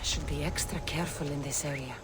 Should be extra careful in this area.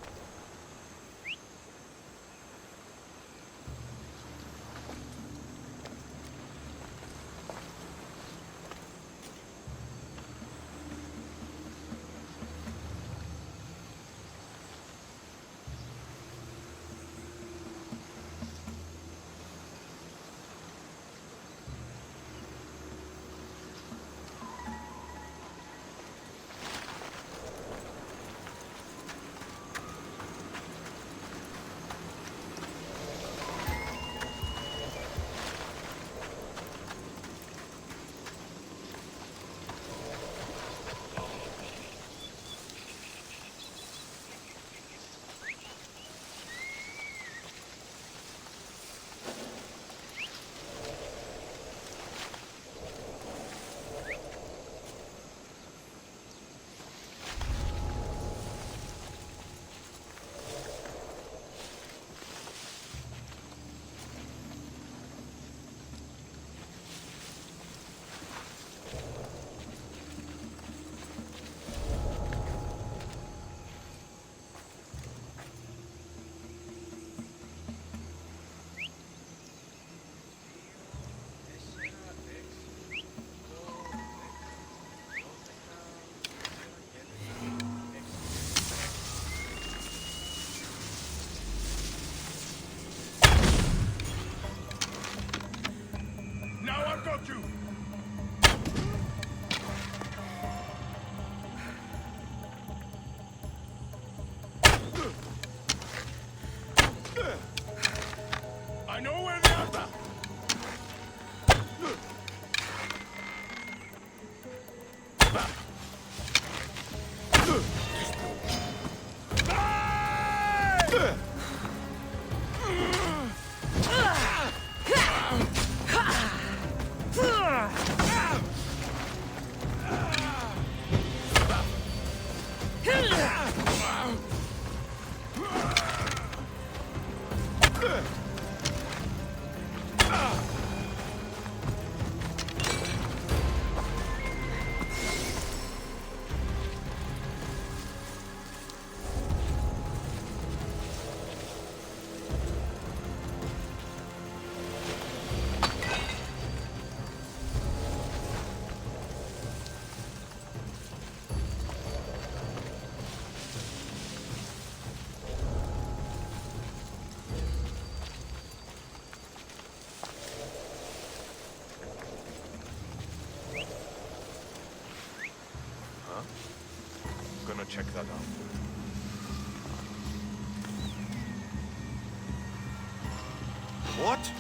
Check that out. What?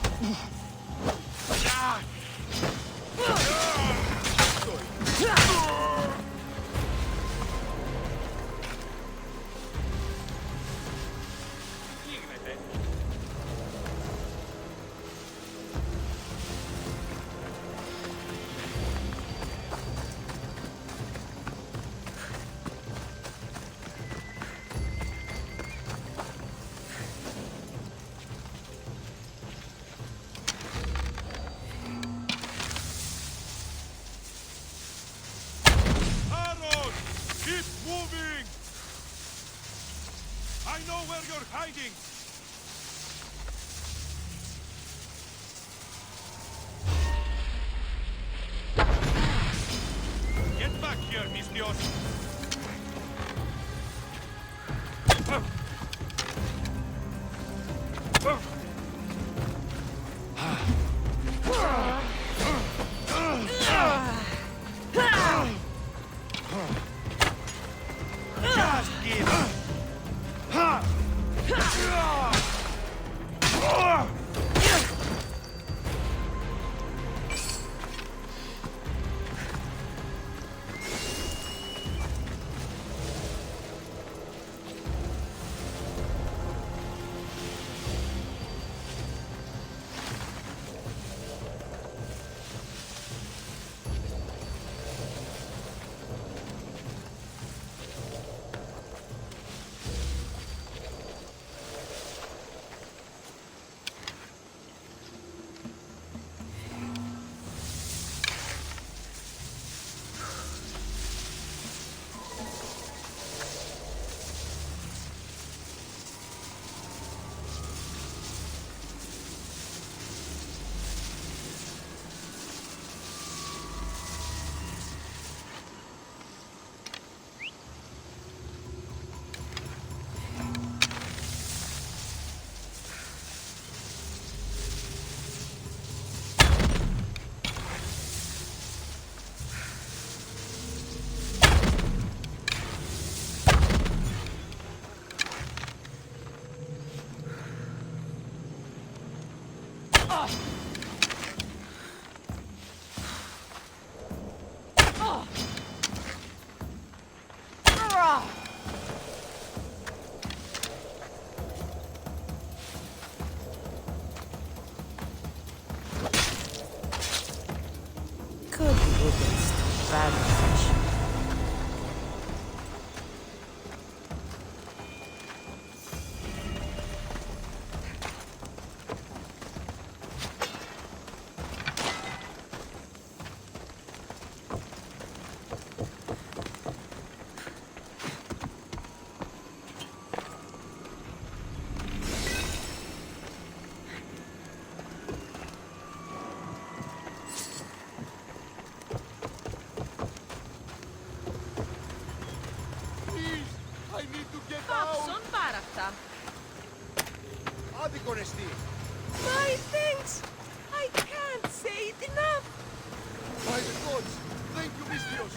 Hiding! Get back here, Mistios! Just give! Good riddance to bad fish. I need to get Πάψον πάρα αυτά. Άδικο εστί. My thanks! I can't say it enough! By the gods. Thank you, Misthios.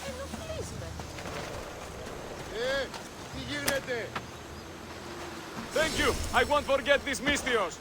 Ενοχλείς με. Τι γίνεται. Thank you! I won't forget this Misthios!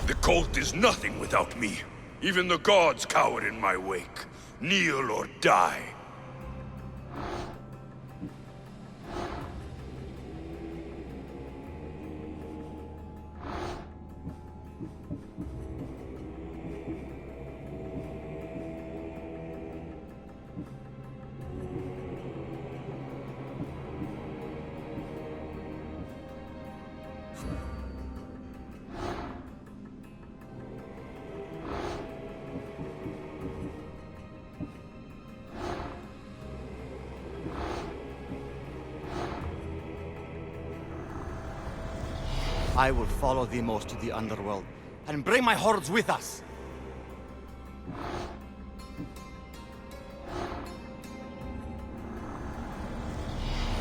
The cult is nothing without me. Even the gods cower in my wake. Kneel or die. I will follow the most to the underworld, and bring my hordes with us!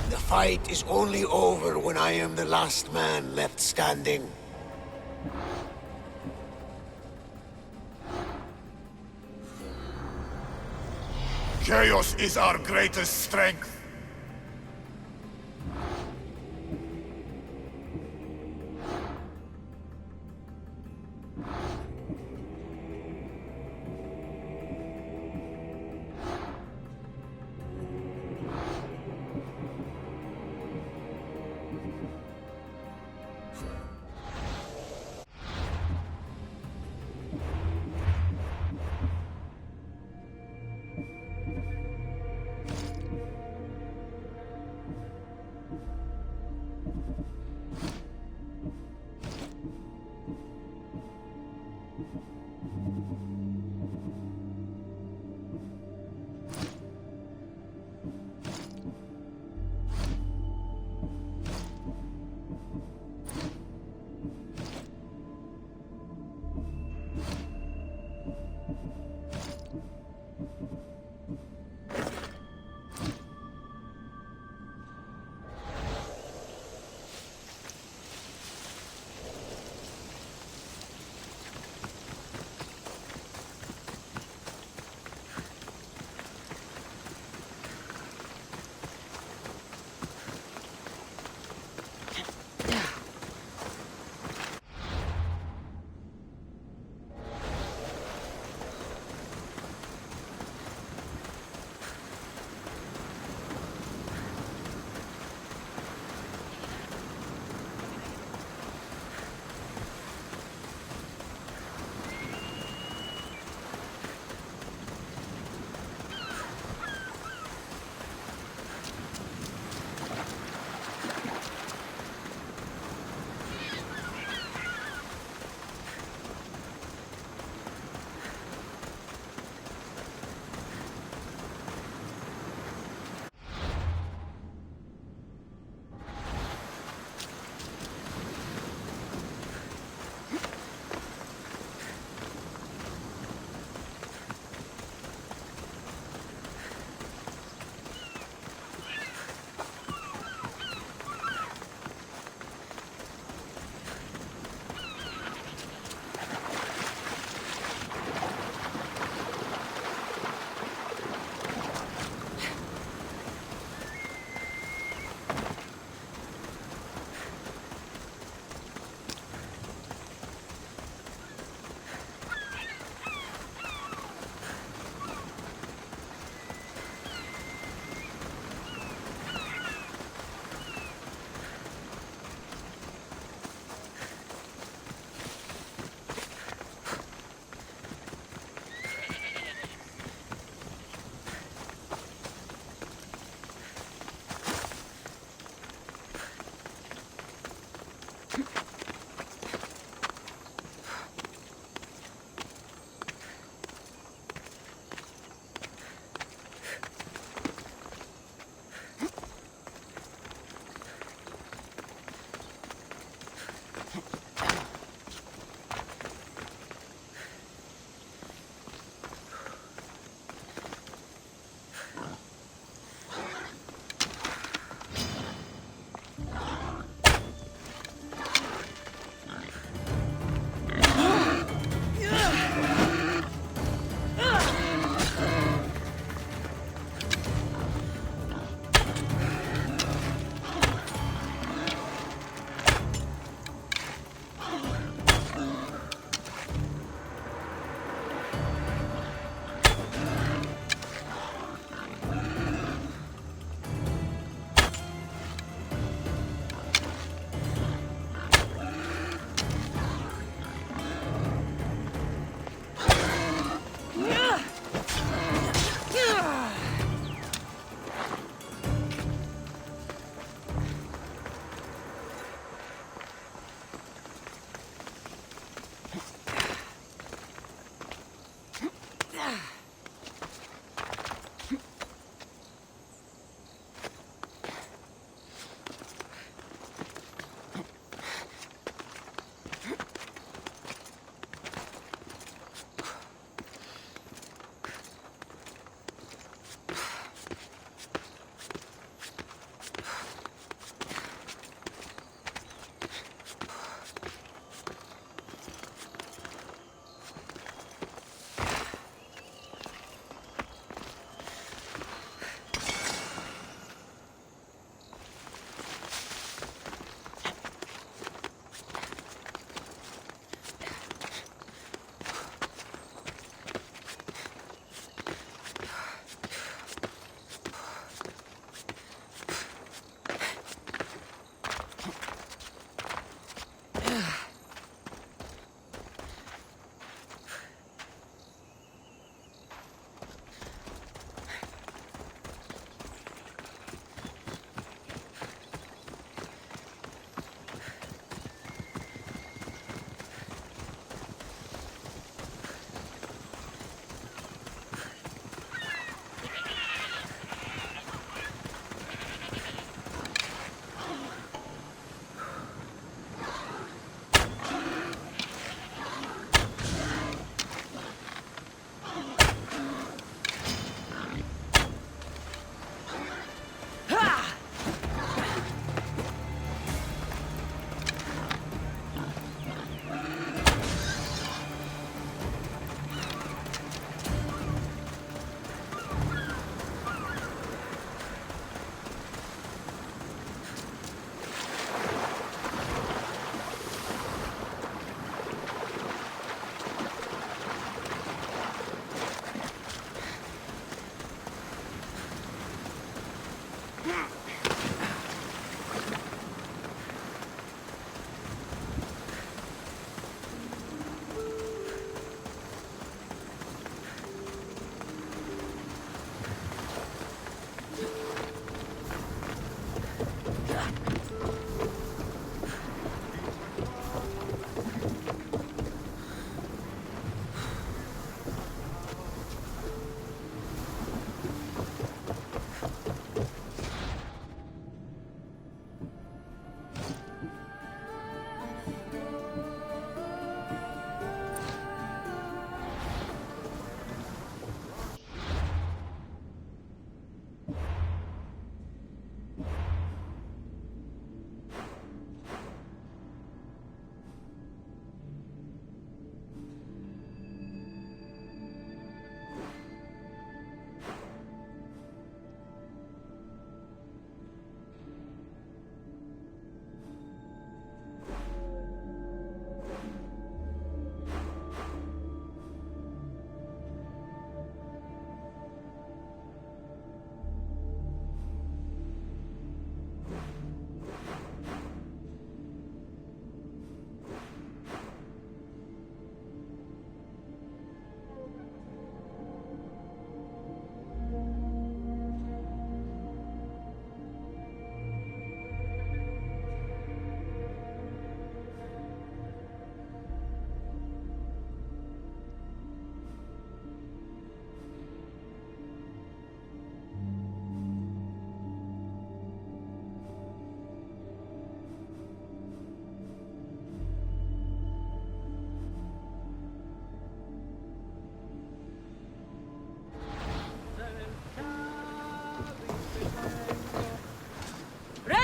The fight is only over when I am the last man left standing. Chaos is our greatest strength.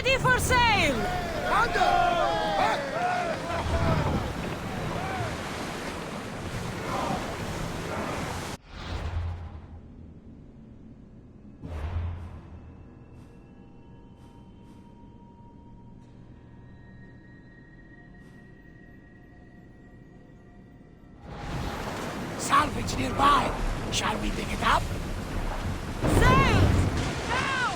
Ready for sail! Salvage nearby. Shall we pick it up? Sails! Now!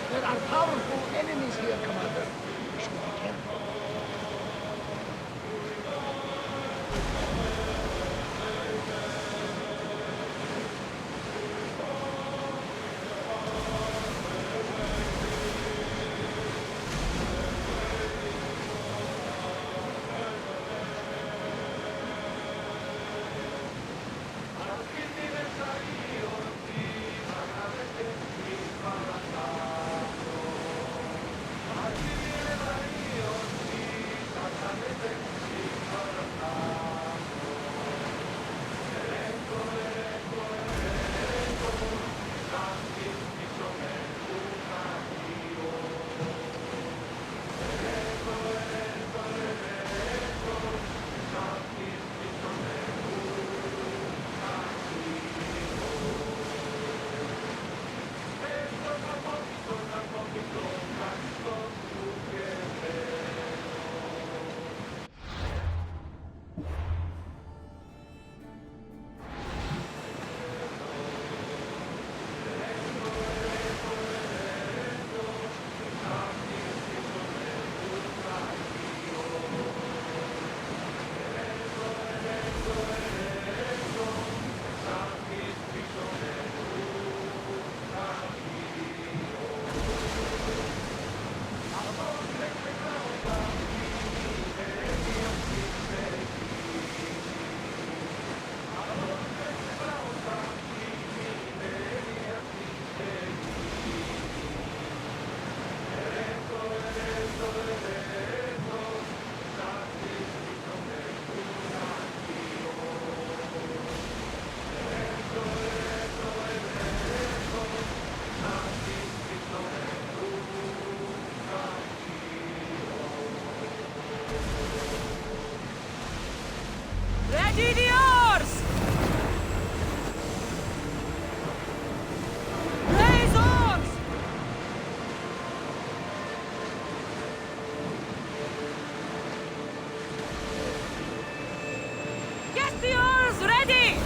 There are powerful enemies here, Commander. We should be careful. Ready the oars! Raise oars! Get the oars ready!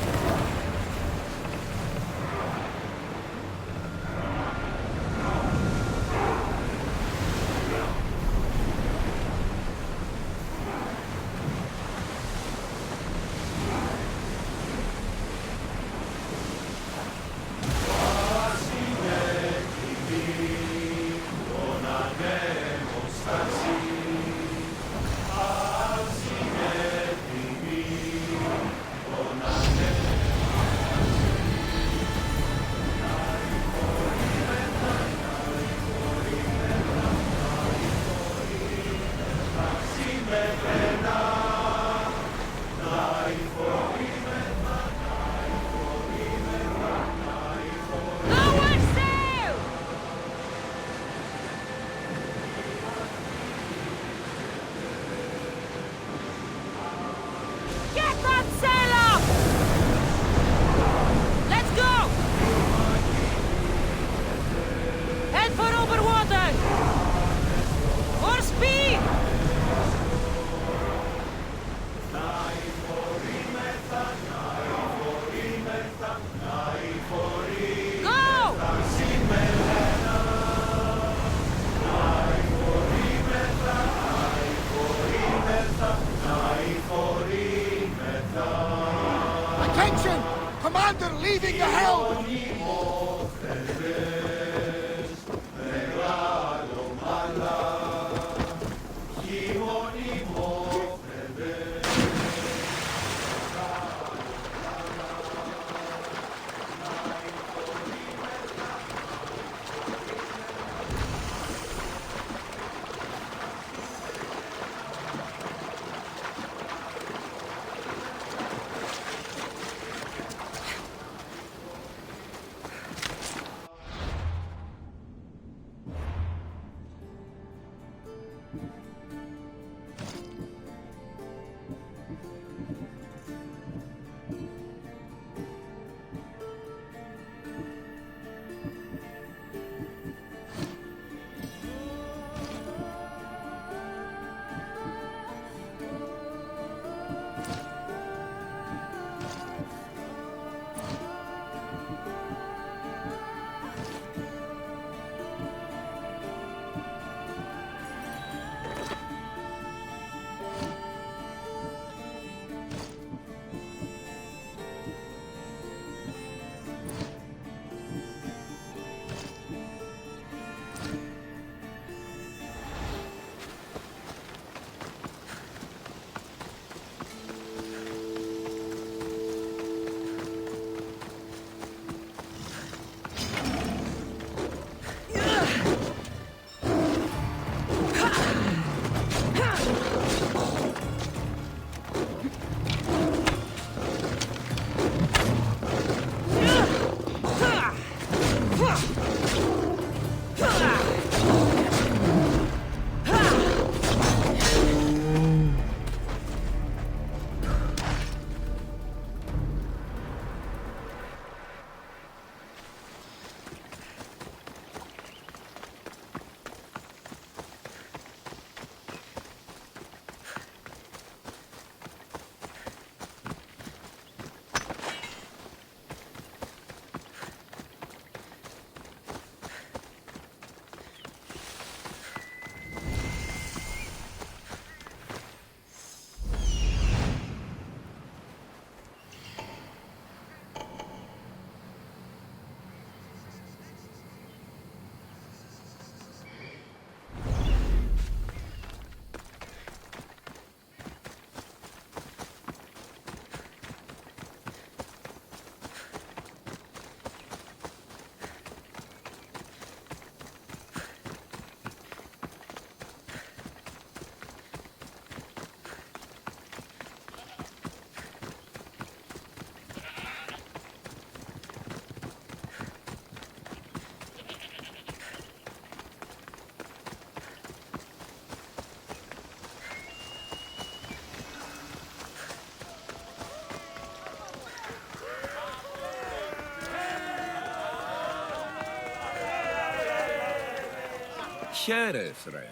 Here, friend.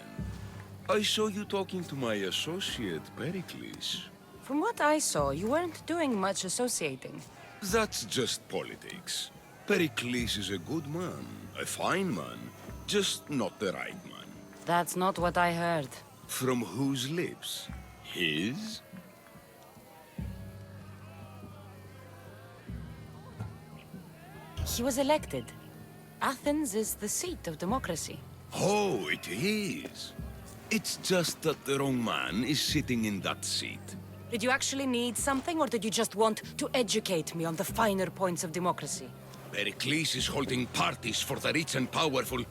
I saw you talking to my associate, Pericles. From what I saw, you weren't doing much associating. That's just politics. Pericles is a good man, a fine man, just not the right man. That's not what I heard. From whose lips? His? He was elected. Athens is the seat of democracy. Oh, it is. It's just that the wrong man is sitting in that seat. Did you actually need something, or did you just want to educate me on the finer points of democracy? Pericles is holding parties for the rich and powerful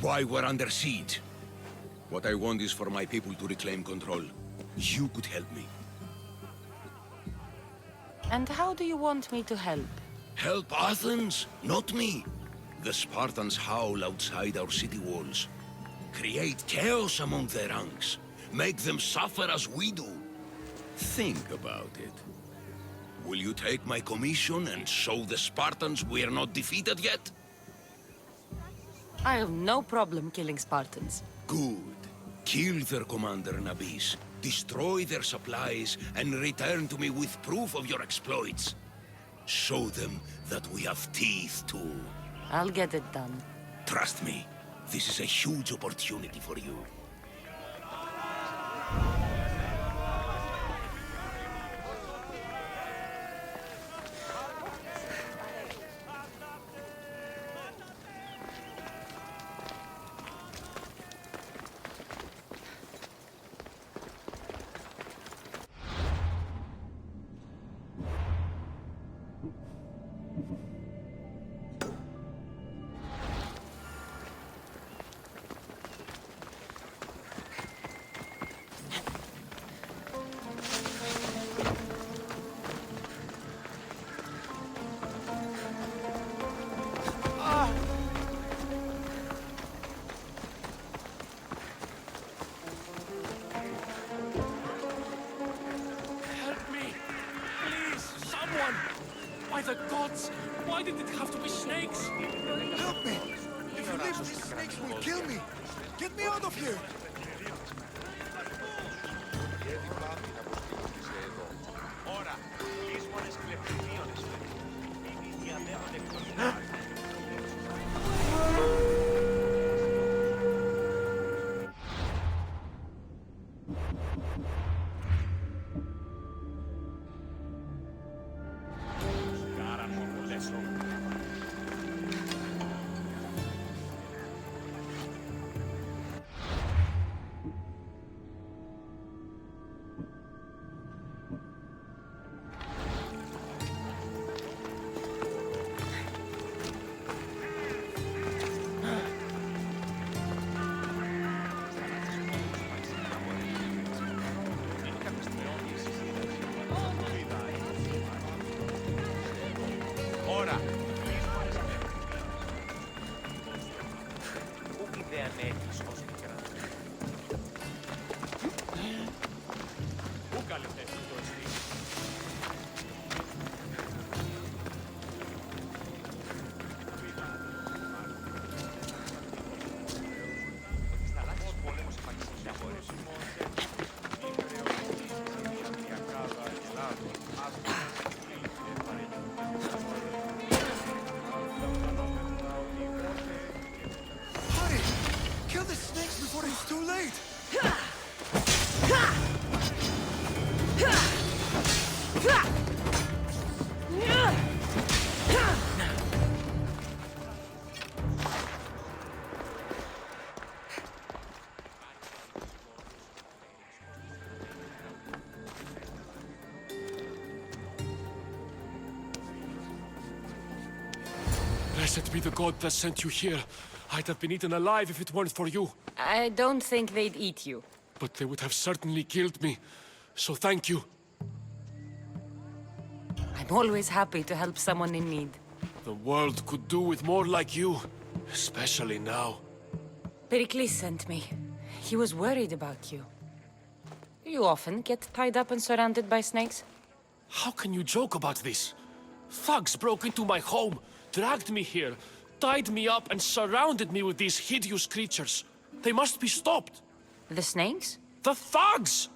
while we're under siege. What I want is for my people to reclaim control. You could help me. And how do you want me to help? Help Athens, not me. The Spartans howl outside our city walls. Create chaos among their ranks. Make them suffer as we do. Think about it. Will you take my commission and show the Spartans we're not defeated yet? I have no problem killing Spartans. Good. Kill their commander Nabis, destroy their supplies, and return to me with proof of your exploits. Show them that we have teeth too. I'll get it done. Trust me, this is a huge opportunity for you. Help me! Please, someone! By the gods! Why did it have to be snakes? Help me! If you leave, these snakes will kill me! Get me out of here! Hurry! Kill the snakes before it's too late! Blessed be the god that sent you here. I'd have been eaten alive if it weren't for you. I don't think they'd eat you. But they would have certainly killed me. So thank you. I'm always happy to help someone in need. The world could do with more like you. Especially now. Pericles sent me. He was worried about you. You often get tied up and surrounded by snakes? How can you joke about this? Thugs broke into my home, dragged me here, tied me up and surrounded me with these hideous creatures. They must be stopped. The snakes? The thugs!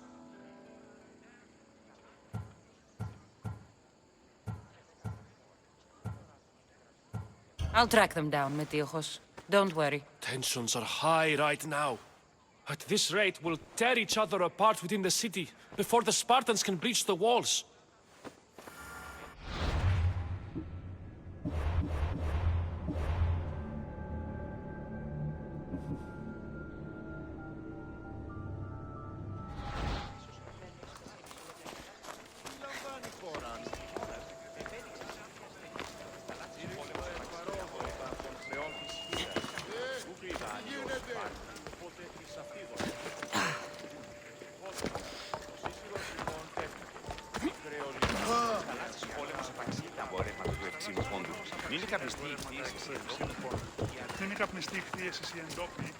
I'll track them down, Metiojos. Don't worry. Tensions are high right now. At this rate, we'll tear each other apart within the city before the Spartans can breach the walls. Είναι καπνιστή χθες εσύ εντόπιοι.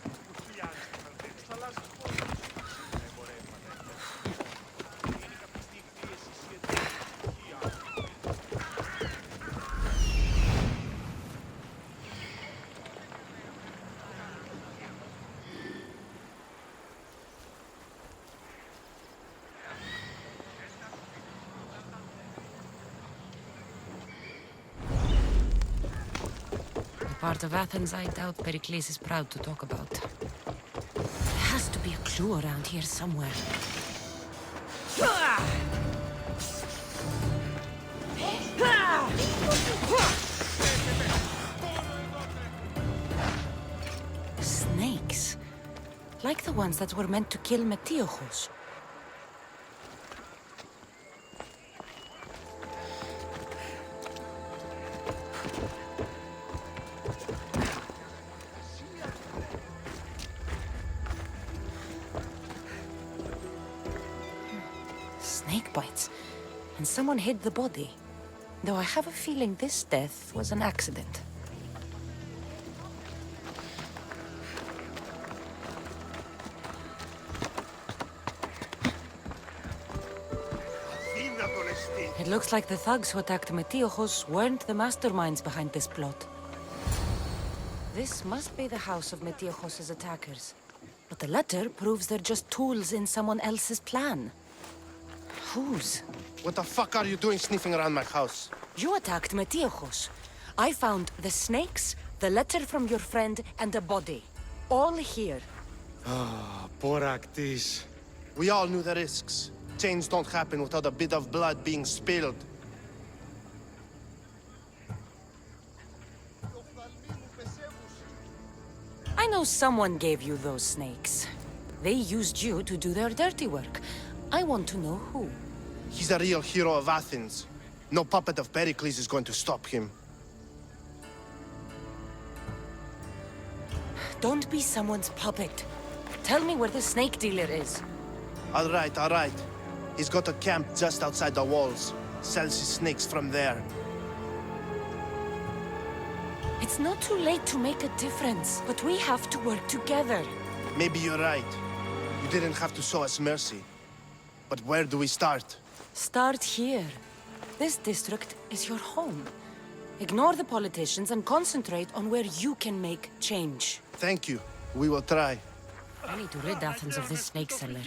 Part of Athens I doubt Pericles is proud to talk about. There has to be a clue around here somewhere. Snakes. Like the ones that were meant to kill Metiojos. Snake bites. And someone hid the body. Though I have a feeling this death was an accident. It looks like the thugs who attacked Metiojos weren't the masterminds behind this plot. This must be the house of Metiojos' attackers. But the letter proves they're just tools in someone else's plan. Whose? What the fuck are you doing sniffing around my house? You attacked Metiojos. I found the snakes, the letter from your friend, and a body. All here. Poraktis. We all knew the risks. Change don't happen without a bit of blood being spilled. I know someone gave you those snakes. They used you to do their dirty work. I want to know who. He's a real hero of Athens. No puppet of Pericles is going to stop him. Don't be someone's puppet. Tell me where the snake dealer is. All right, all right. He's got a camp just outside the walls. Sells his snakes from there. It's not too late to make a difference, but we have to work together. Maybe you're right. You didn't have to show us mercy. But where do we start? Start here. This district is your home. Ignore the politicians and concentrate on where you can make change. Thank you. We will try. I need to rid Athens of this snake seller.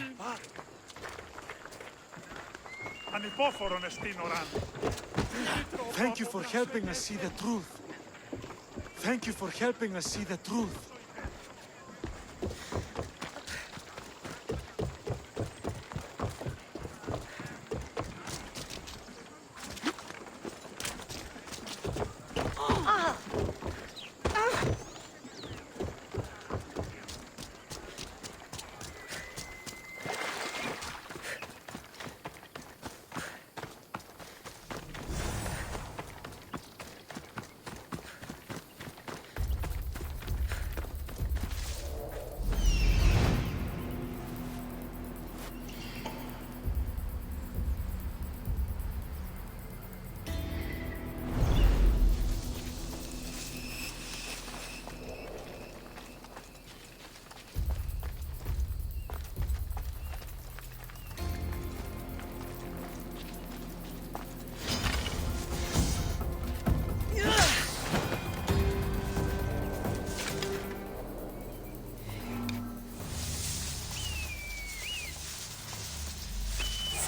Ανυπόφορον εστίν οράν. Thank you for helping us see the truth. Thank you for helping us see the truth.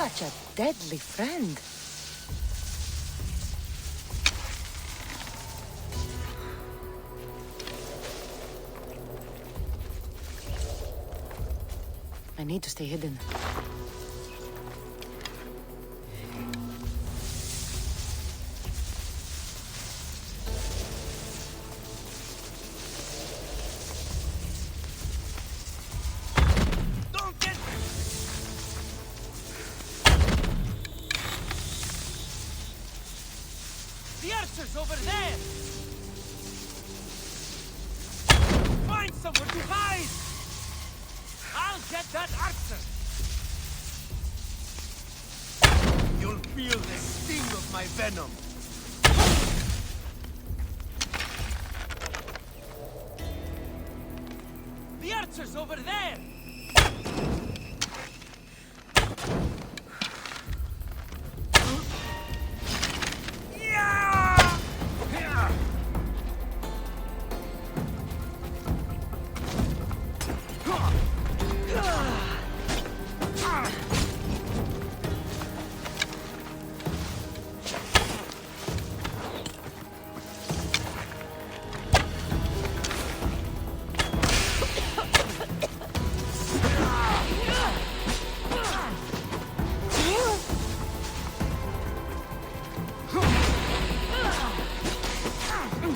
Such a deadly friend. I need to stay hidden. Don't get... The archer's over there! Find somewhere to hide! I'll get that archer! You'll feel the sting of my venom. The archer's over there!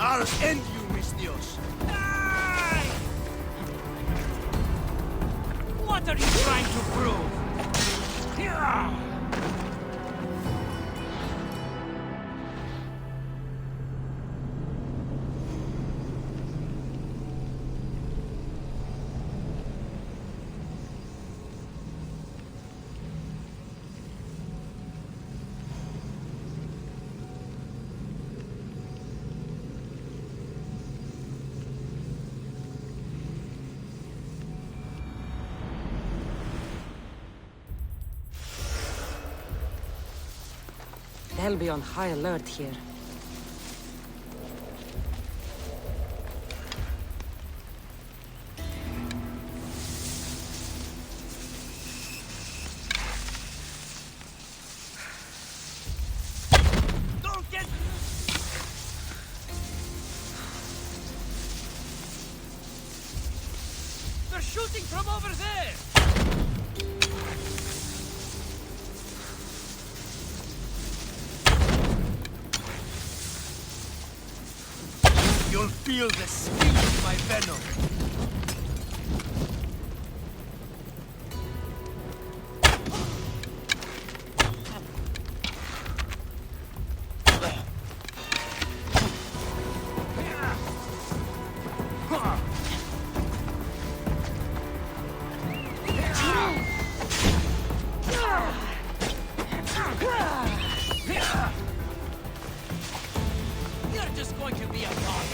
I'll end you, mis Dios. Die! What are you trying to prove? They'll be on high alert here. Don't get... They're shooting from over there! You'll feel the sting of my venom. You're just going to be a god.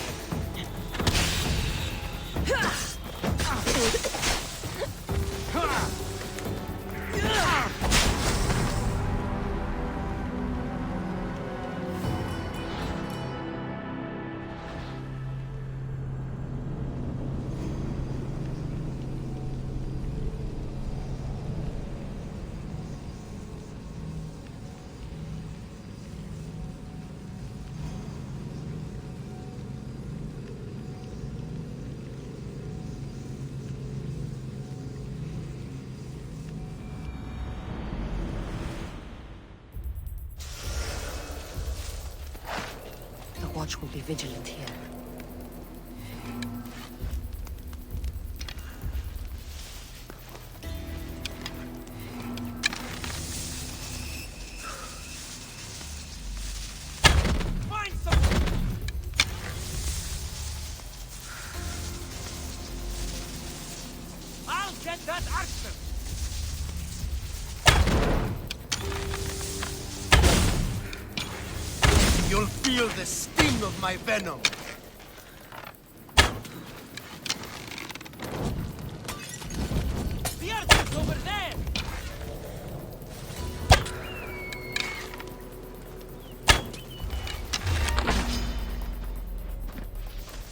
The watch will be vigilant here. Find someone! I'll get that archer! You'll feel the sting of my venom. The archer's over there!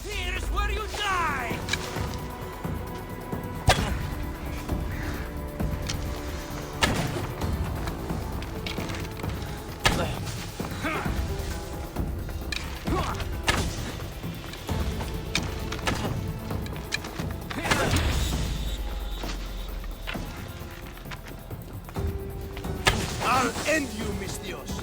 Here's where you die! end you, Mistios.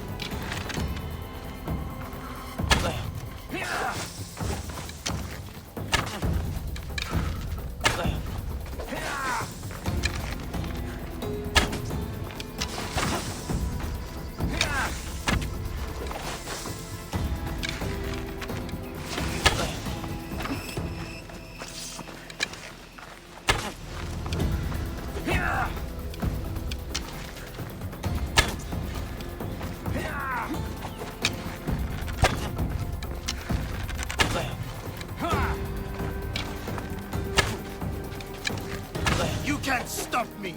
You can't stop me!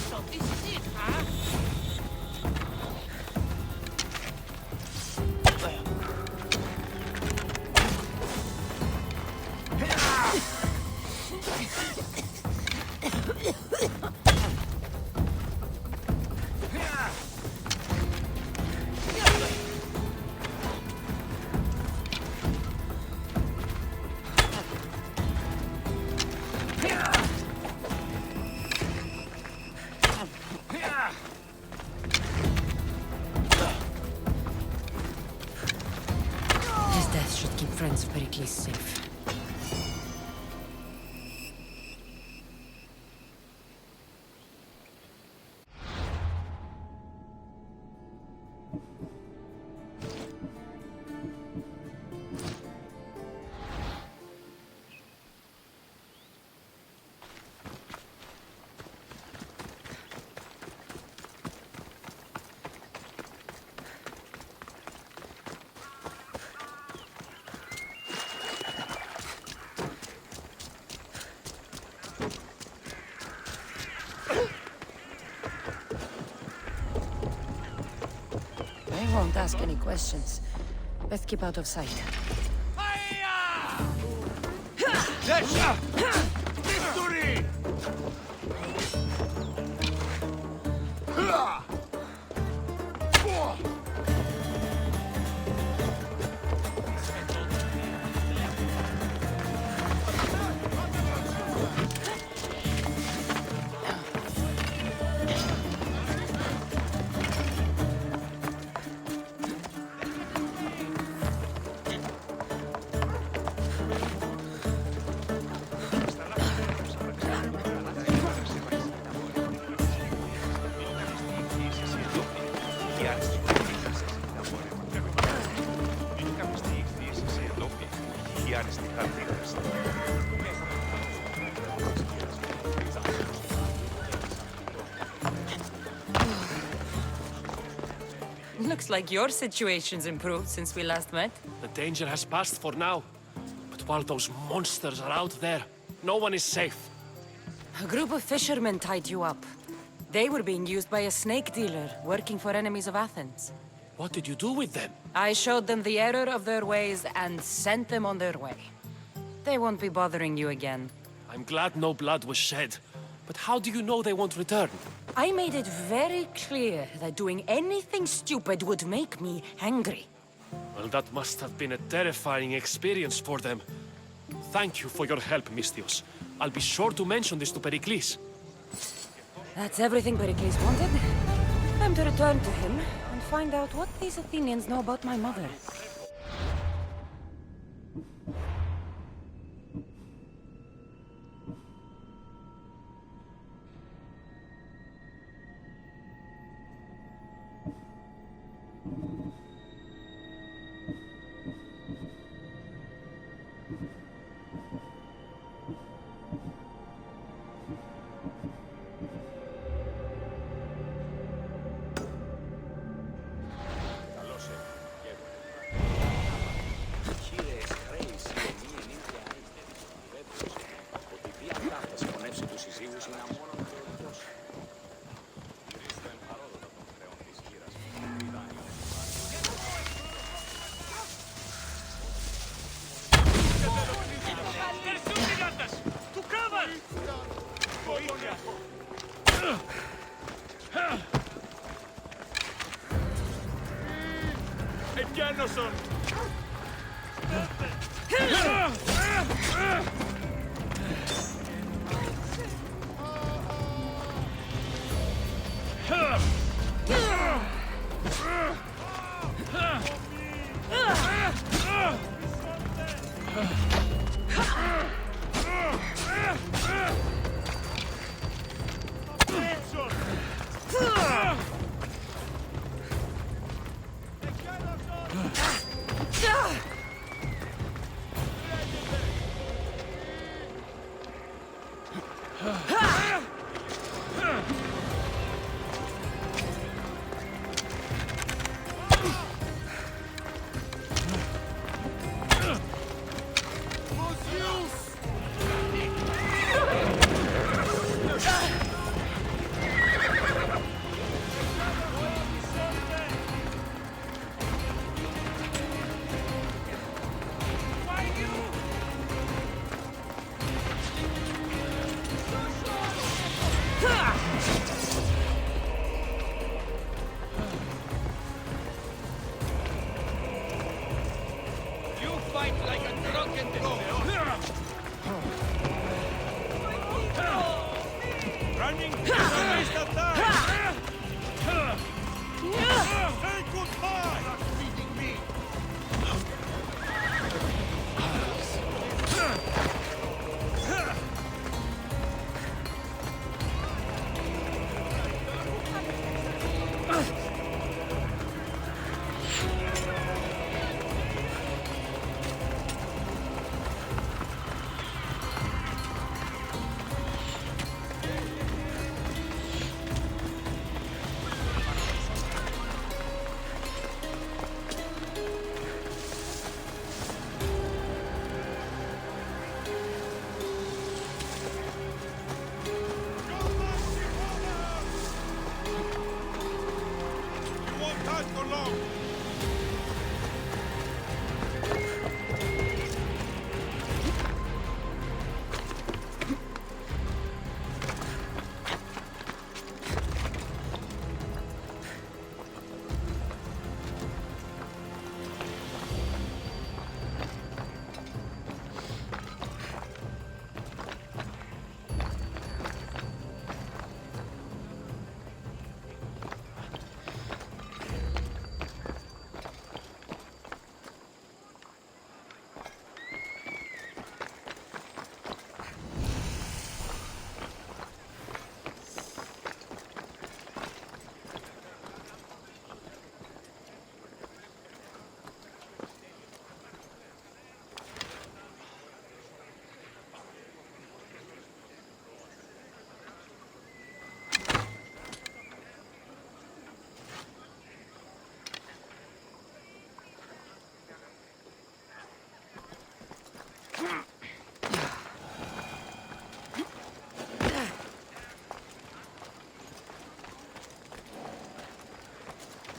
So this is it, huh? His death should keep friends of Pericles safe. I won't ask any questions. Best keep out of sight. Victory! Looks like your situation's improved since we last met. The danger has passed for now. But while those monsters are out there, no one is safe. A group of fishermen tied you up. They were being used by a snake dealer working for enemies of Athens. What did you do with them? I showed them the error of their ways and sent them on their way. They won't be bothering you again. I'm glad no blood was shed. But how do you know they won't return? I made it very clear that doing anything stupid would make me angry. Well, that must have been a terrifying experience for them. Thank you for your help, Mistios. I'll be sure to mention this to Pericles. That's everything Pericles wanted. Time to return to him and find out what these Athenians know about my mother. Ένωσον!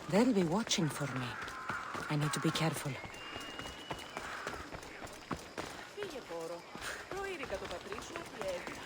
They'll be watching for me. I need to be careful. Φύγε, πόρο. Προείρηκα το πατρί σου ότι έδειξε.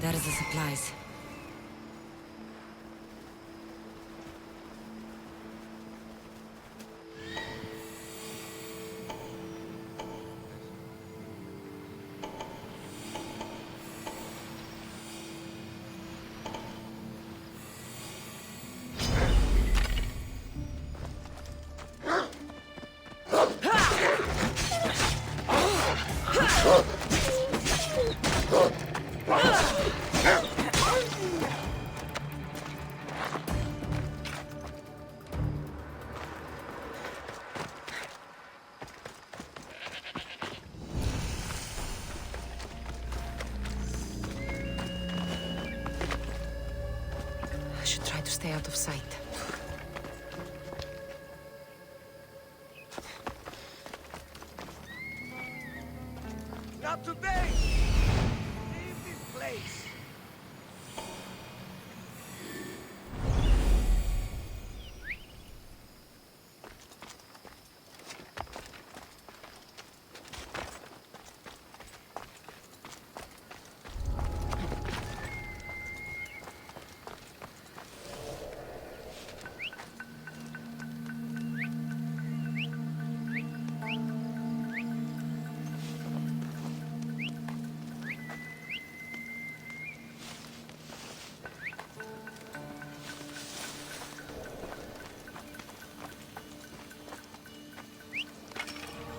There's the supplies. should try to stay out of sight. Not today! Leave this place!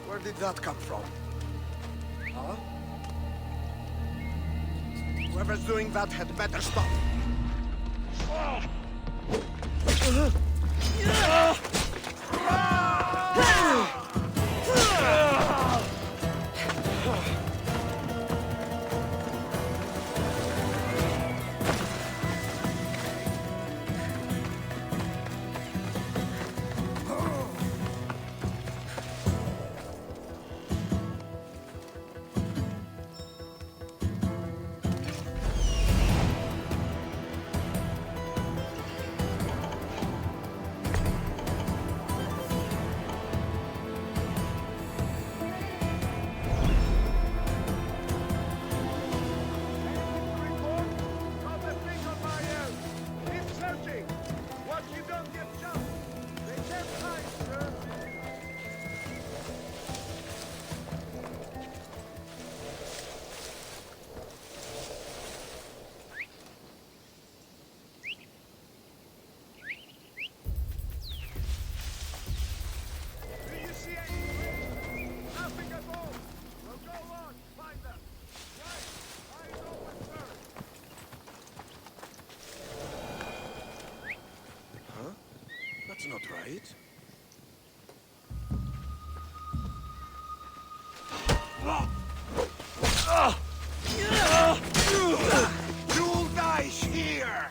Where did that come from? Huh? Whoever's doing that had better stop. That's not right. You'll die here!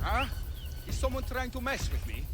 Huh? Is someone trying to mess with me?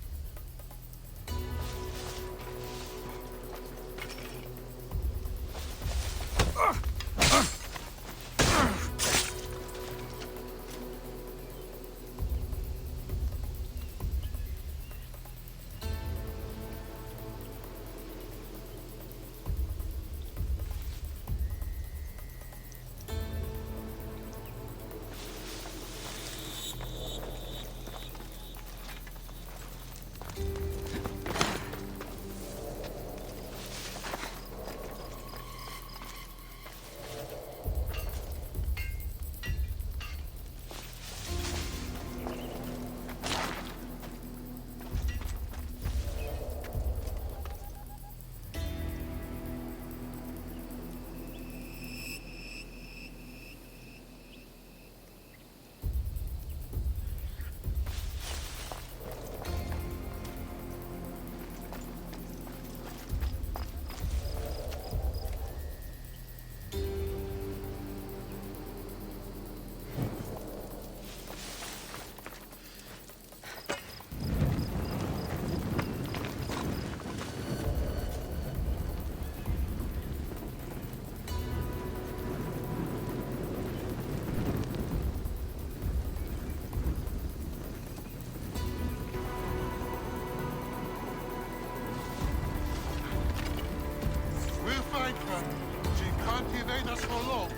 Can't evade us for long.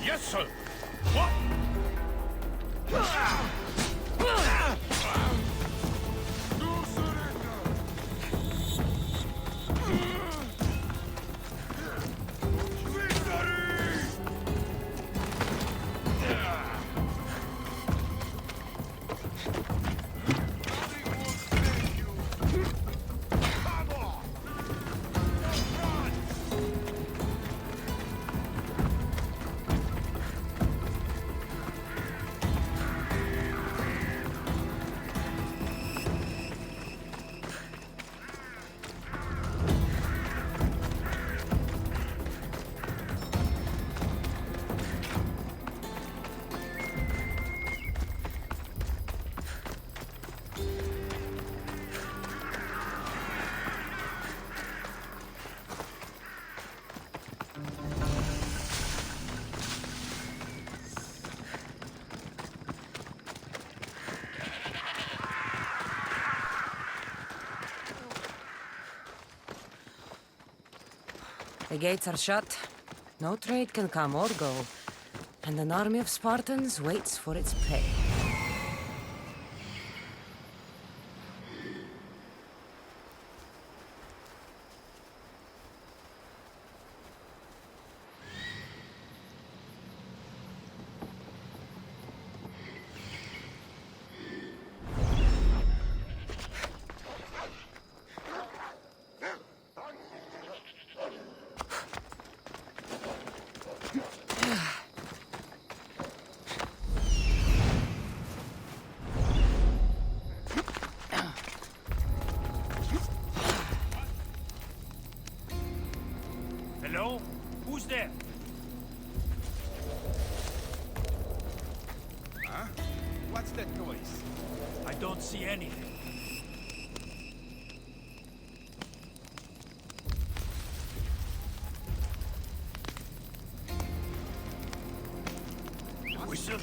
Yes, sir. What? No surrender! Victory! Nothing will save you! Come on! Run! The gates are shut. No trade can come or go. And an army of Spartans waits for its prey. Hello? Who's there? Huh? What's that noise? I don't see anything. Whistle?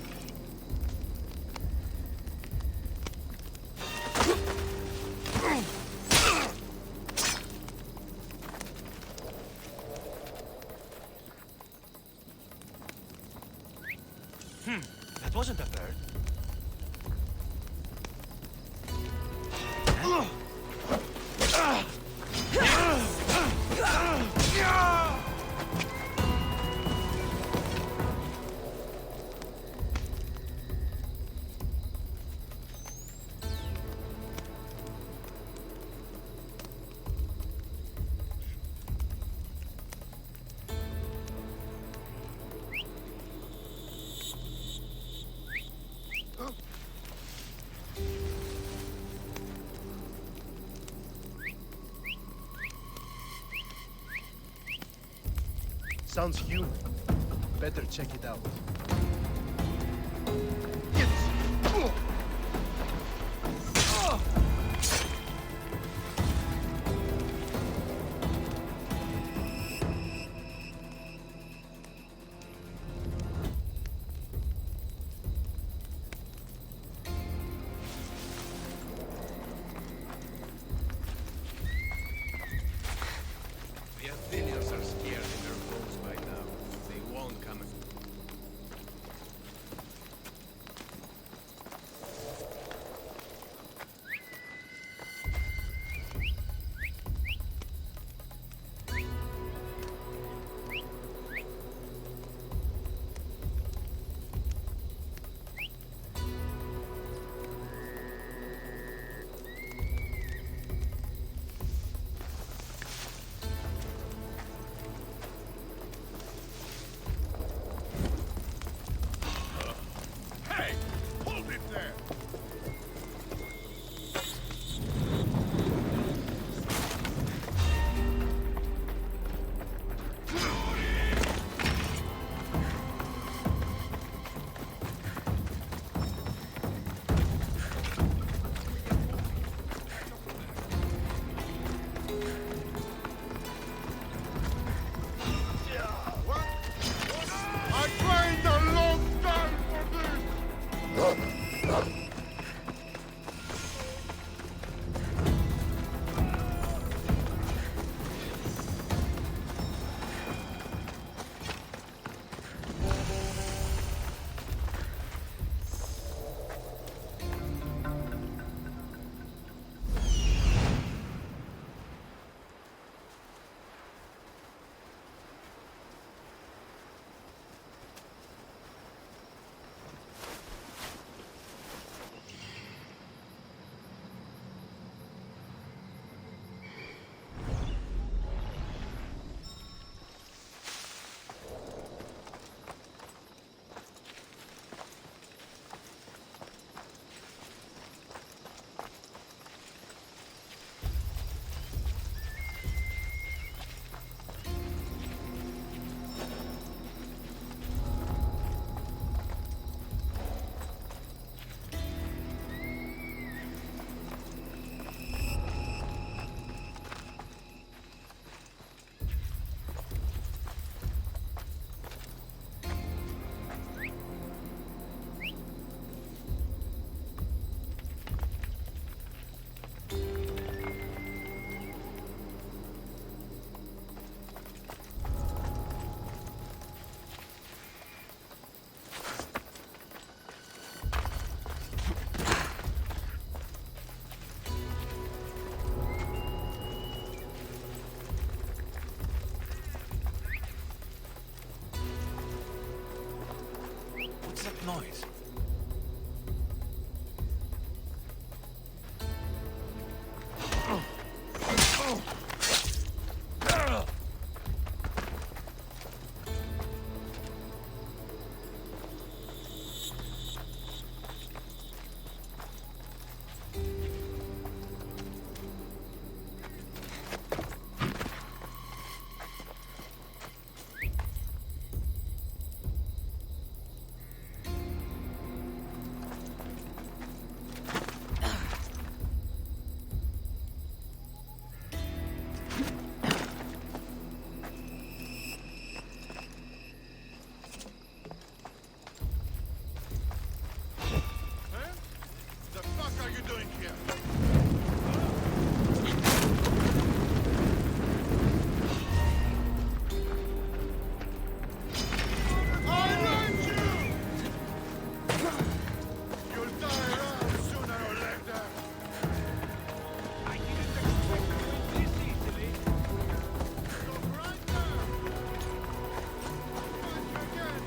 That wasn't a bird. Sounds human. Better check it out. The Athenians are scared in their bones by now. They won't come. that noise? The fuck are you doing here? I learned you! You'll die around sooner or later. I didn't expect to win this easily. Stop right there! Fight you again!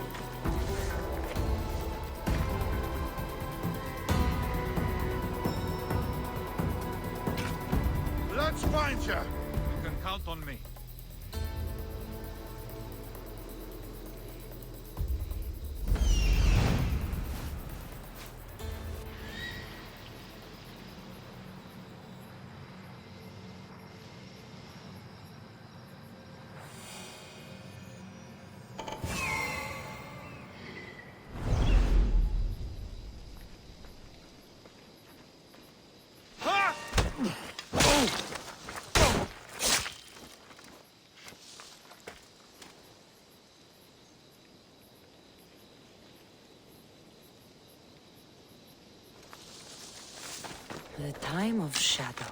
Let's find you! You can count on me. The time of shadow.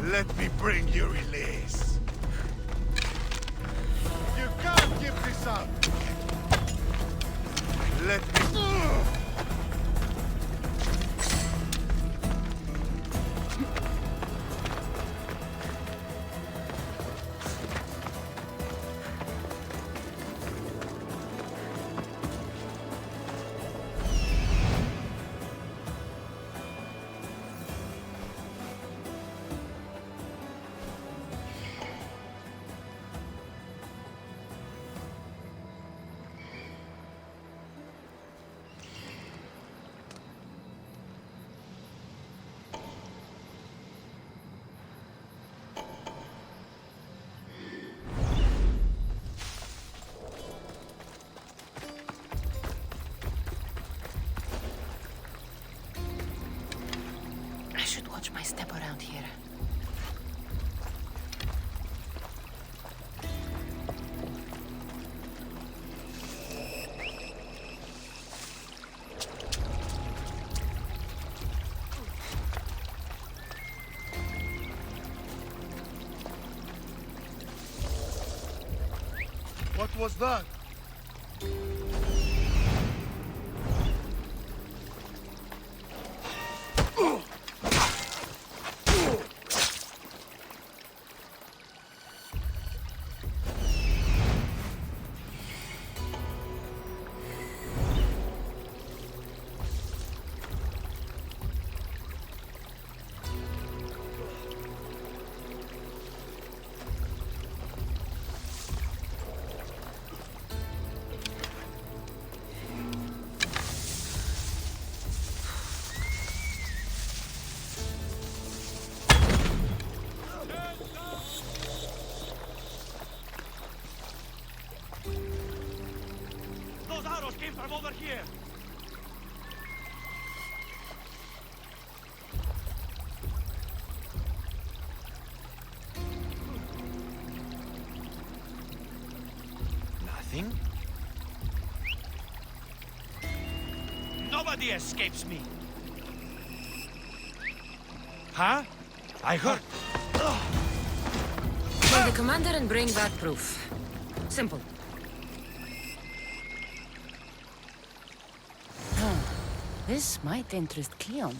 Let me bring you release. You can't give this up. Let me... I step around here. What was that? Those arrows came from over here! Nothing? Nobody escapes me! Huh? I heard... Kill the commander and bring back proof. Simple. This might interest Cleon.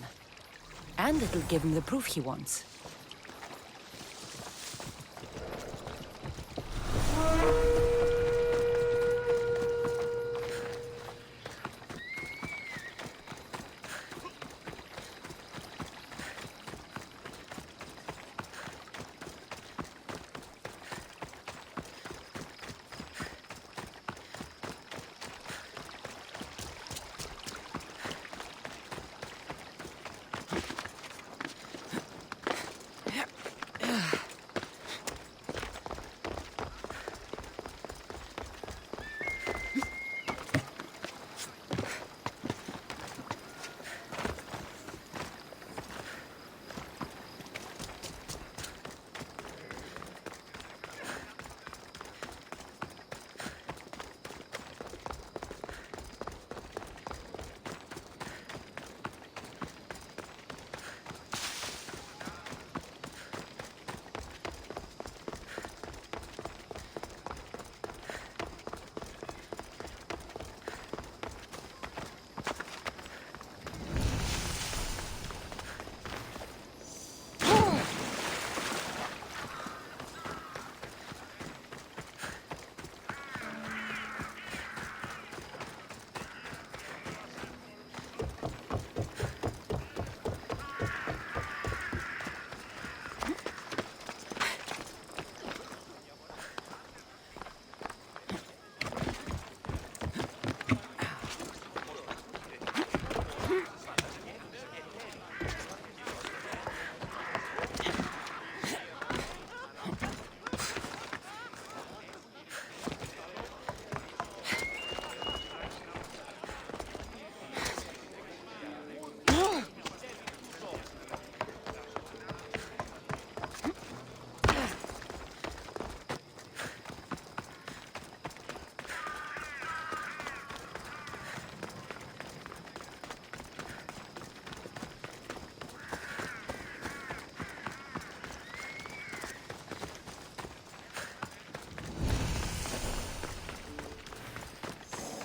And it'll give him the proof he wants.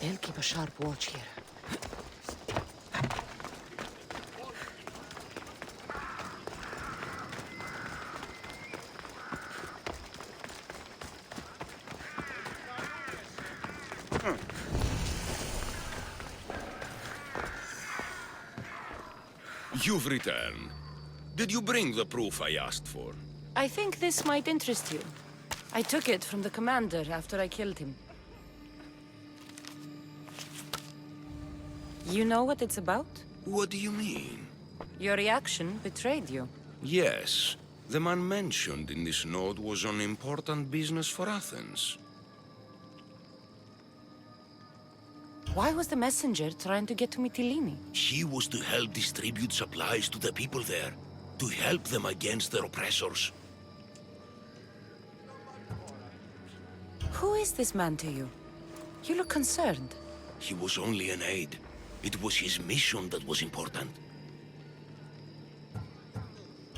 They'll keep a sharp watch here. You've returned. Did you bring the proof I asked for? I think this might interest you. I took it from the commander after I killed him. You know what it's about? What do you mean? Your reaction betrayed you. Yes. The man mentioned in this note was on important business for Athens. Why was the messenger trying to get to Mytilene? He was to help distribute supplies to the people there. to help them against their oppressors. Who is this man to you? You look concerned. He was only an aide. It was his mission that was important.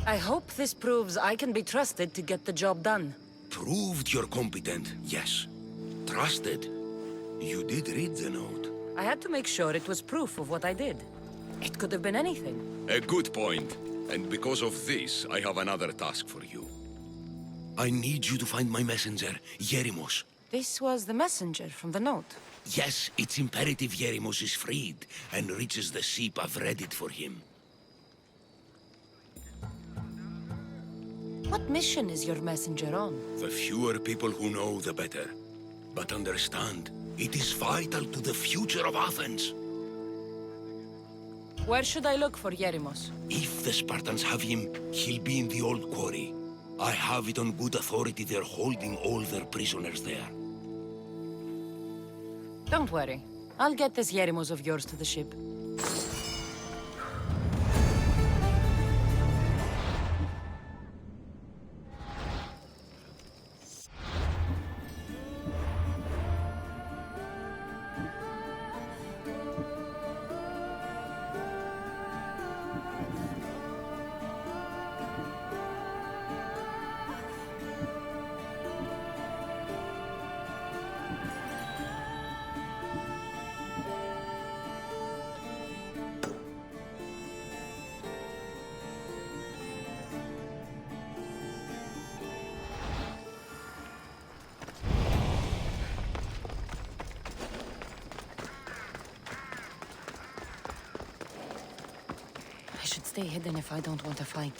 I hope this proves I can be trusted to get the job done. Proved you're competent, yes. Trusted. You did read the note. I had to make sure it was proof of what I did. It could have been anything. A good point. And because of this, I have another task for you. I need you to find my messenger, Yerimos. This was the messenger from the note. Yes, it's imperative Yerimos is freed and reaches the ship. I've read it for him. What mission is your messenger on? The fewer people who know, the better. But understand, it is vital to the future of Athens. Where should I look for Yerimos? If the Spartans have him, he'll be in the old quarry. I have it on good authority they're holding all their prisoners there. Don't worry. I'll get this Yerimos of yours to the ship. I should stay hidden if I don't want to fight.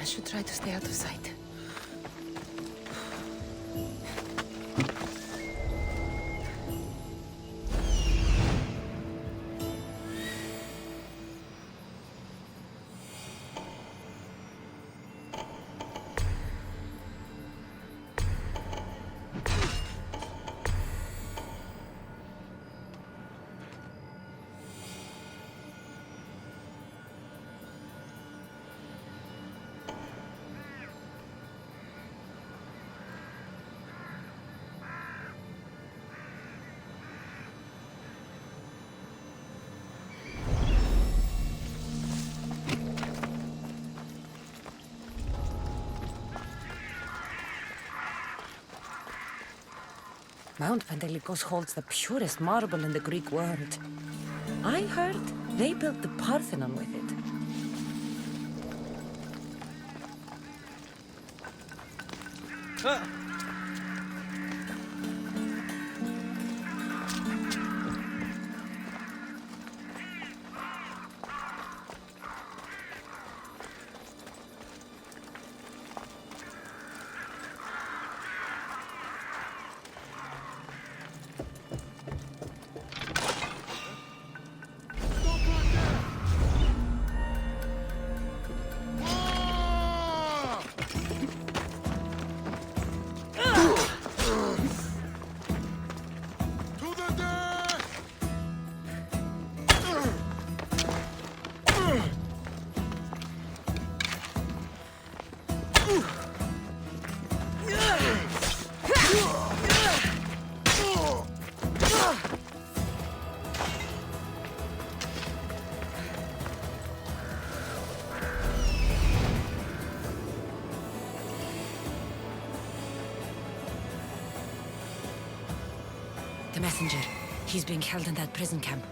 I should try to stay out of sight. Mount Pentelicos holds the purest marble in the Greek world. I heard they built the Parthenon with it. The messenger. He's being held in that prison camp.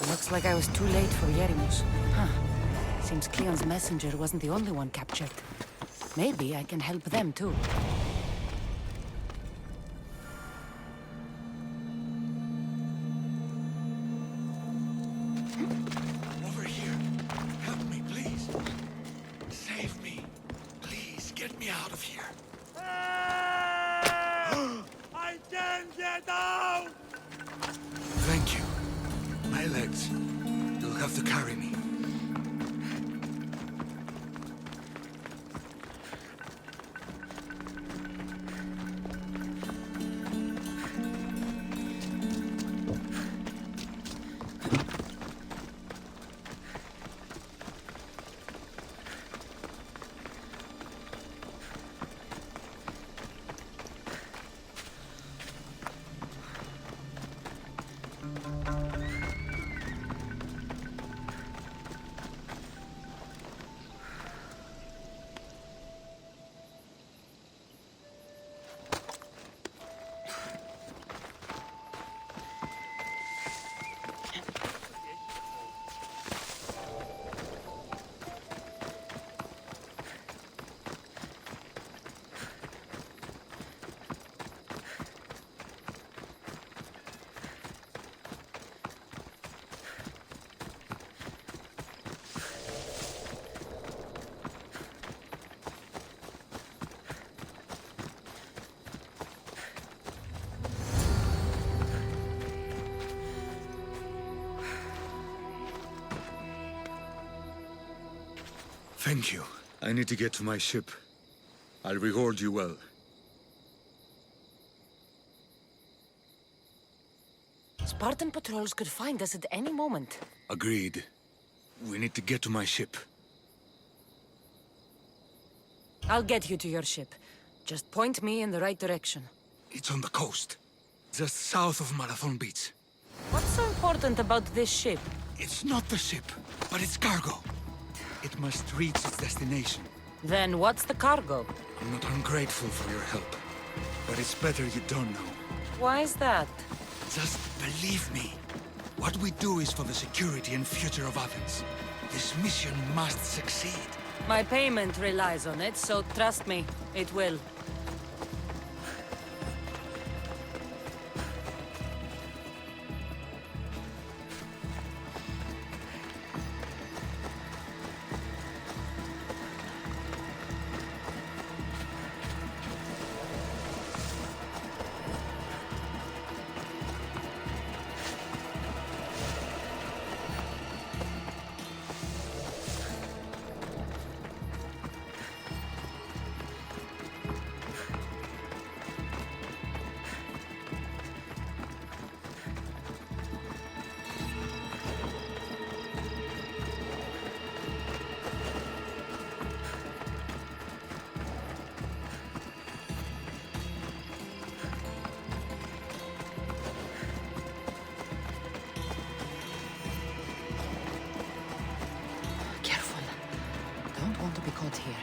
Looks like I was too late for Yerimos. Huh. Seems Cleon's messenger wasn't the only one captured. Maybe I can help them too. Over here. Help me, please. Save me. Please, get me out of here. I can't get out! Thank you. My legs. You'll have to carry me. Thank you. I need to get to my ship. I'll reward you well. Spartan patrols could find us at any moment. Agreed. We need to get to my ship. I'll get you to your ship. Just point me in the right direction. It's on the coast. Just south of Marathon Beach. What's so important about this ship? It's not the ship, but its cargo. It must reach its destination. Then what's the cargo? I'm not ungrateful for your help, but it's better you don't know. Why is that? Just believe me. What we do is for the security and future of Athens. This mission must succeed. My payment relies on it, so trust me, it will. Careful. Don't want to be caught here.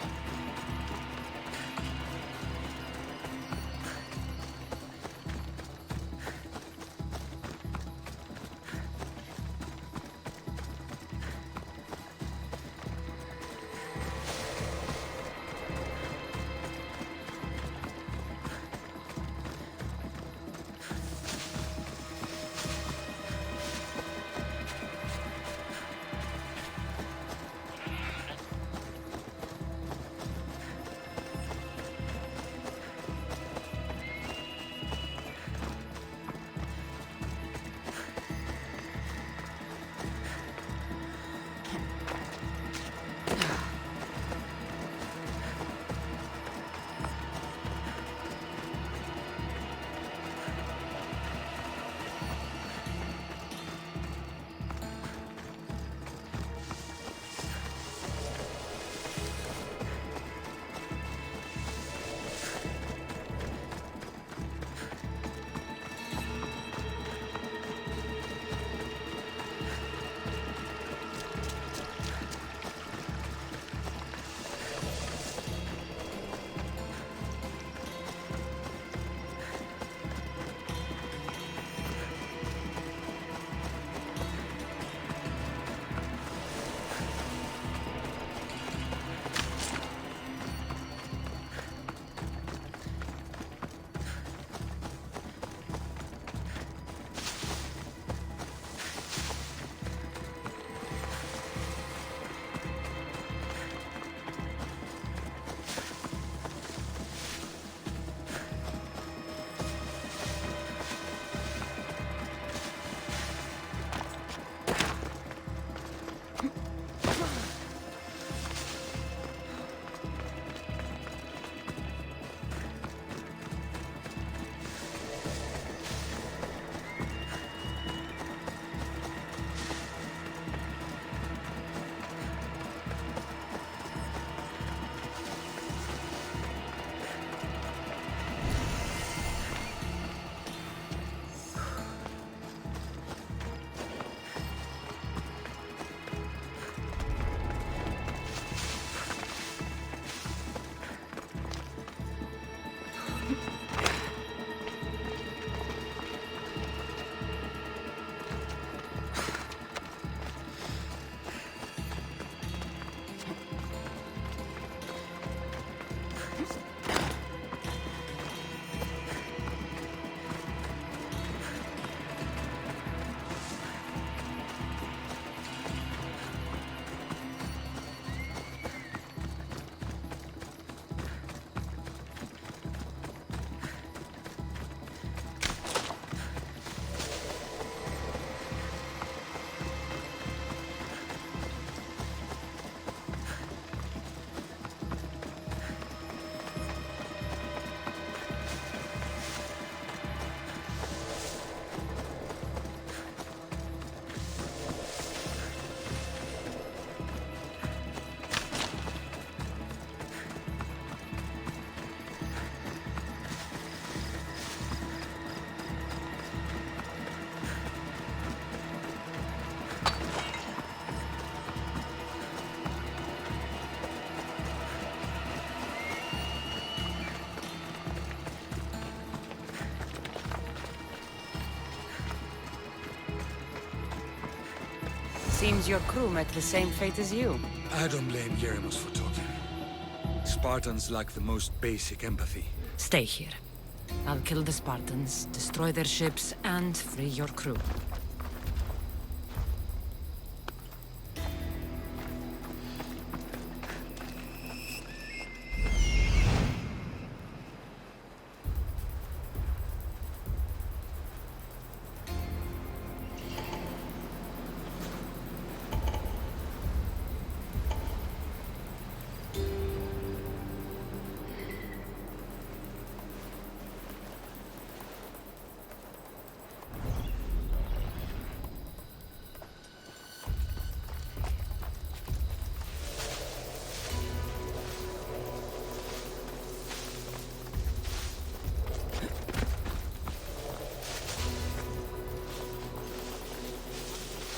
Seems your crew met the same fate as you. I don't blame Yeremos for talking. Spartans lack the most basic empathy. Stay here. I'll kill the Spartans, destroy their ships, and free your crew.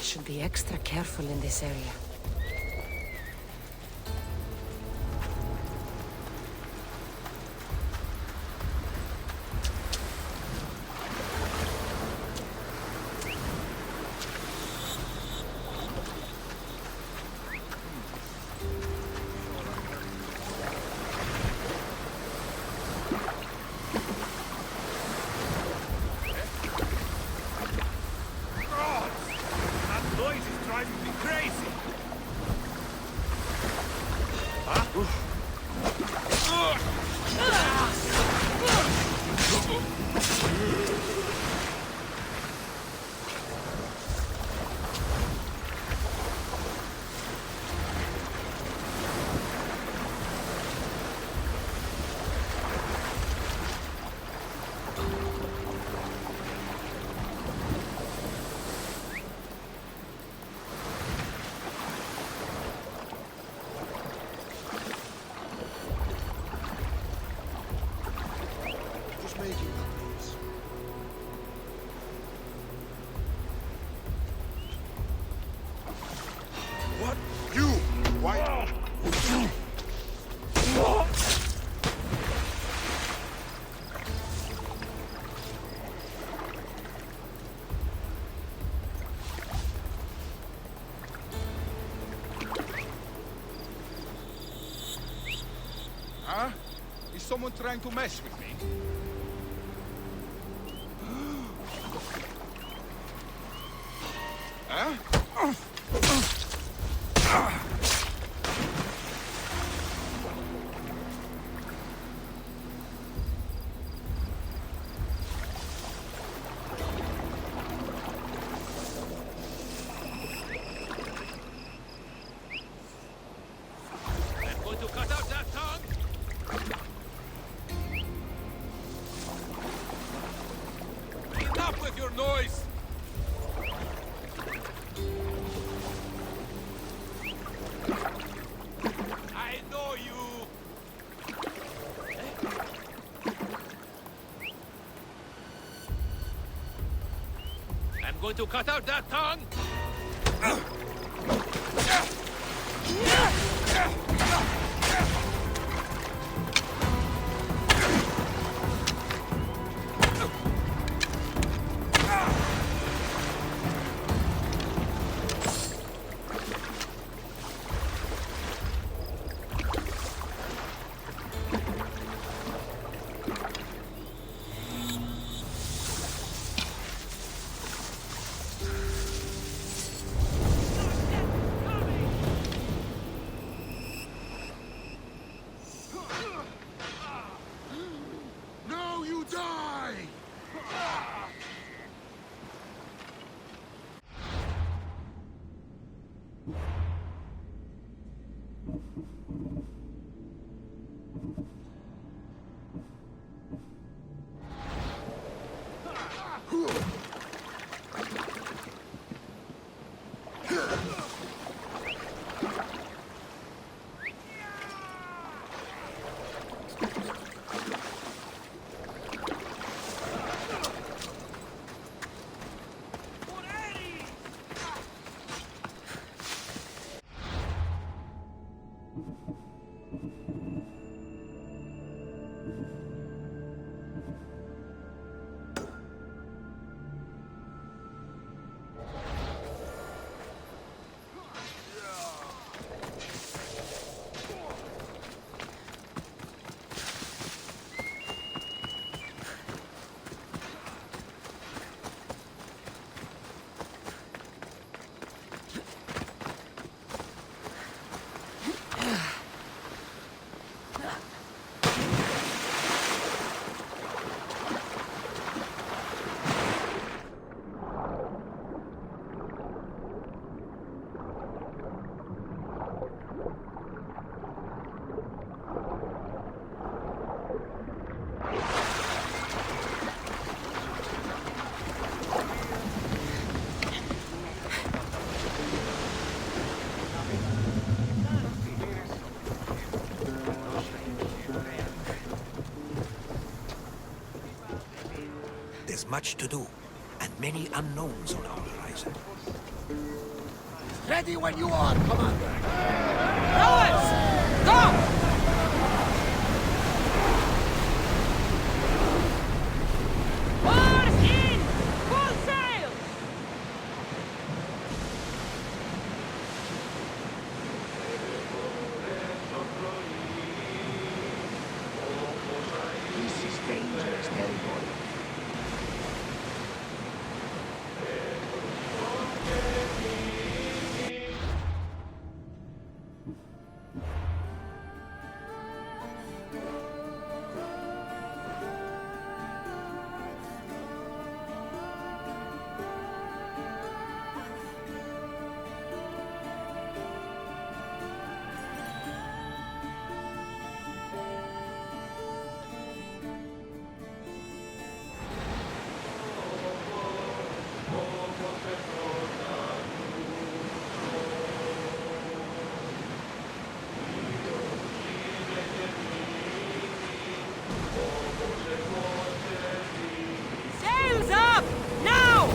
Should be extra careful in this area. What? You! Why? Huh? Is someone trying to mess with me? Huh? I'm going to cut out that tongue! Enough with your noise! I know you! I'm going to cut out that tongue! much to do, and many unknowns on our horizon. Ready when you are, Commander! Rowers! Go! Oars in! Full sail! This is dangerous territory. Sails up! Now!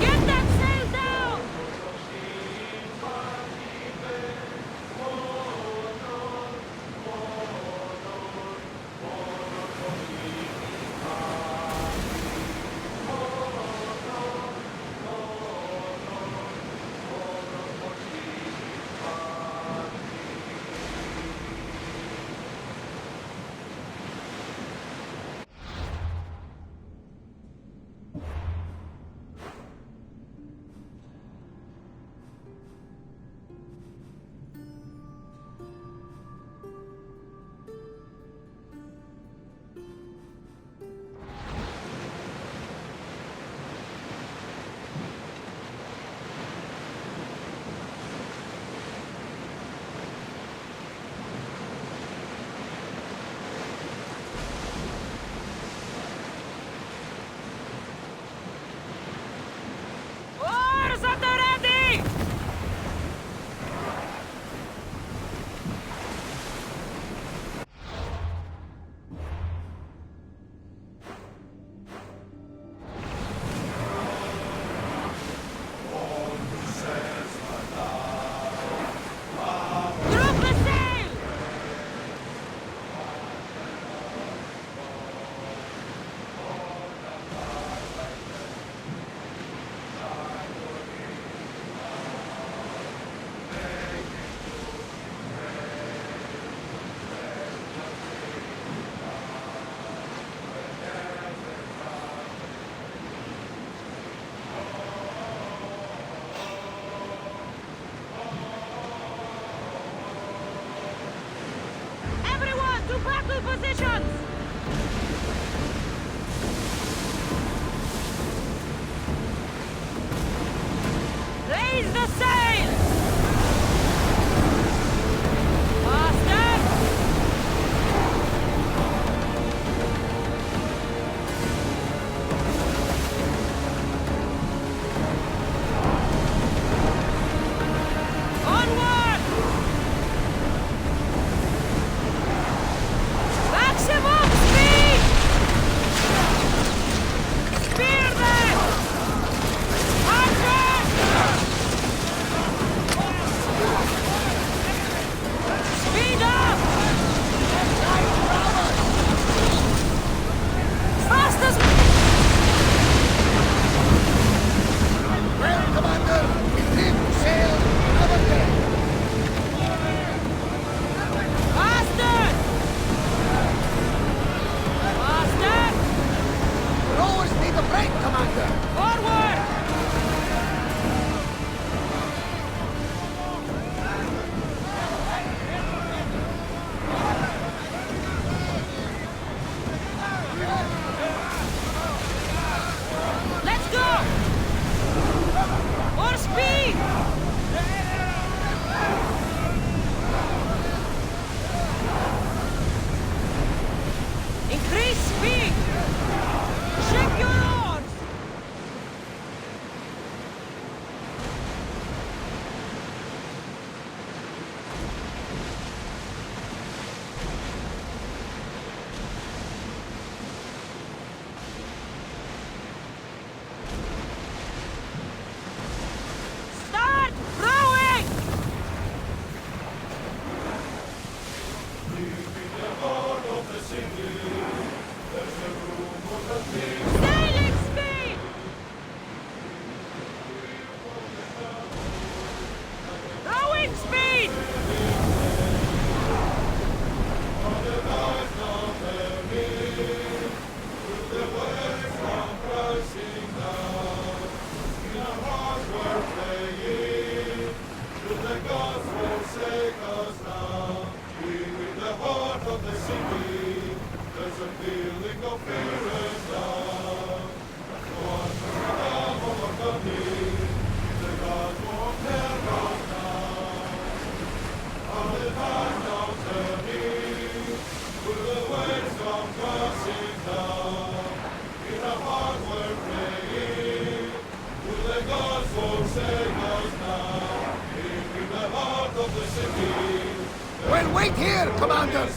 Get that sail down! Oars at the ready! Drop the sail! Everyone to battle positions! Raise the sail! Faster! Onward! Maximum speed! Spear them! Archer! moving! Well, wait here, Commander!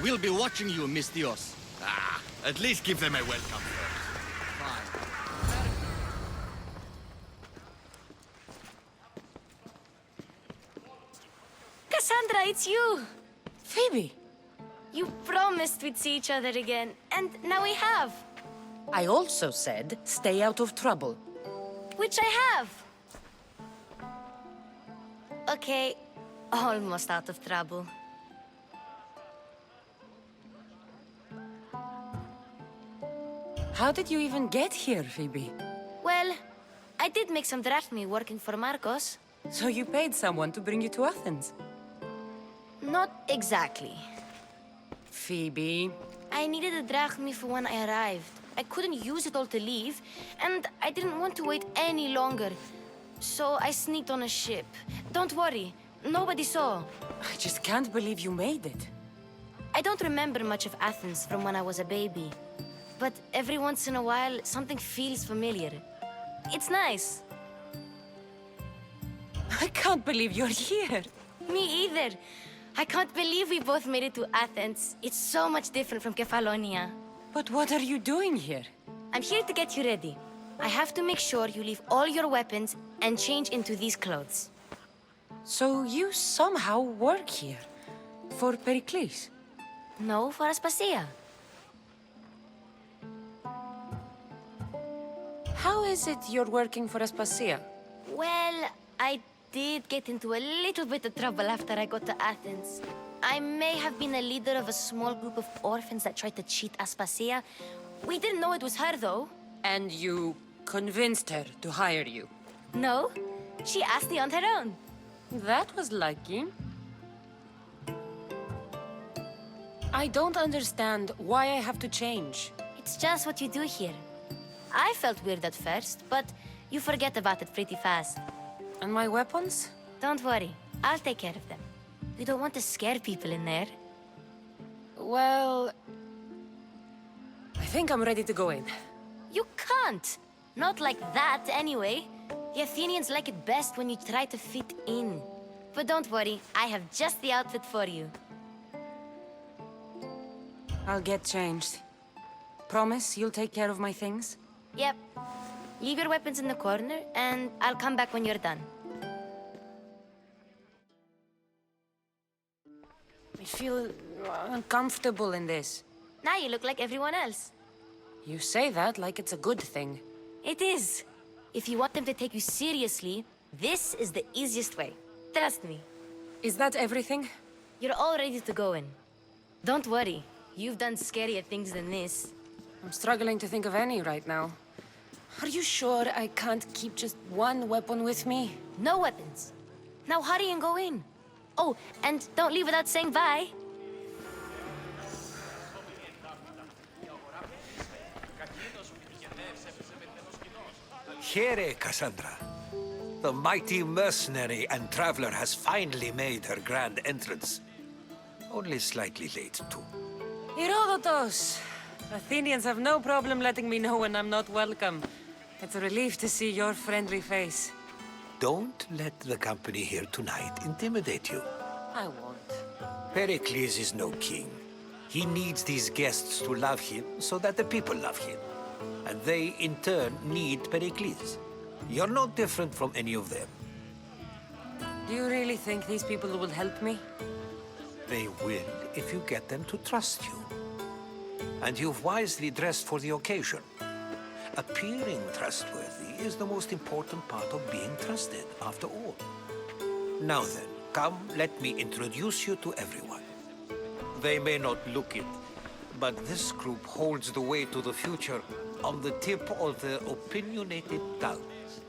We'll be watching you, Mistios. At least give them a welcome first. Fine. Cassandra, it's you! Phoebe! You promised we'd see each other again, and now we have. I also said, stay out of trouble. Which I have. Okay, almost out of trouble. How did you even get here, Phoebe? Well, I did make some drachmi working for Marcos. So you paid someone to bring you to Athens? Not exactly. Phoebe... I needed a drachmi for when I arrived. I couldn't use it all to leave, and I didn't want to wait any longer. So I sneaked on a ship. Don't worry, nobody saw. I just can't believe you made it. I don't remember much of Athens from when I was a baby. But every once in a while, something feels familiar. It's nice. I can't believe you're here. Me either. I can't believe we both made it to Athens. It's so much different from Kefalonia. But what are you doing here? I'm here to get you ready. I have to make sure you leave all your weapons and change into these clothes. So you somehow work here? For Pericles? No, for Aspasia. How is it you're working for Aspasia? Well, I did get into a little bit of trouble after I got to Athens. I may have been a leader of a small group of orphans that tried to cheat Aspasia. We didn't know it was her, though. And you convinced her to hire you? No, she asked me on her own. That was lucky. I don't understand why I have to change. It's just what you do here. I felt weird at first, but you forget about it pretty fast. And my weapons? Don't worry, I'll take care of them. You don't want to scare people in there. Well... I think I'm ready to go in. You can't! Not like that, anyway. The Athenians like it best when you try to fit in. But don't worry, I have just the outfit for you. I'll get changed. Promise you'll take care of my things? Yep. Leave your weapons in the corner, and I'll come back when you're done. I feel uncomfortable in this. Now you look like everyone else. You say that like it's a good thing. It is. If you want them to take you seriously, this is the easiest way. Trust me. Is that everything? You're all ready to go in. Don't worry. You've done scarier things than this. I'm struggling to think of any right now. Are you sure I can't keep just one weapon with me? No weapons. Now hurry and go in. Oh, and don't leave without saying bye. Here, Cassandra. The mighty mercenary and traveler has finally made her grand entrance. Only slightly late, too. Herodotus! Athenians have no problem letting me know when I'm not welcome. It's a relief to see your friendly face. Don't let the company here tonight intimidate you. I won't. Pericles is no king. He needs these guests to love him so that the people love him. And they, in turn, need Pericles. You're no different from any of them. Do you really think these people will help me? They will if you get them to trust you. And you've wisely dressed for the occasion. Appearing trustworthy is the most important part of being trusted, after all. Now then, come, let me introduce you to everyone. They may not look it, but this group holds the way to the future on the tip of their opinionated tongues.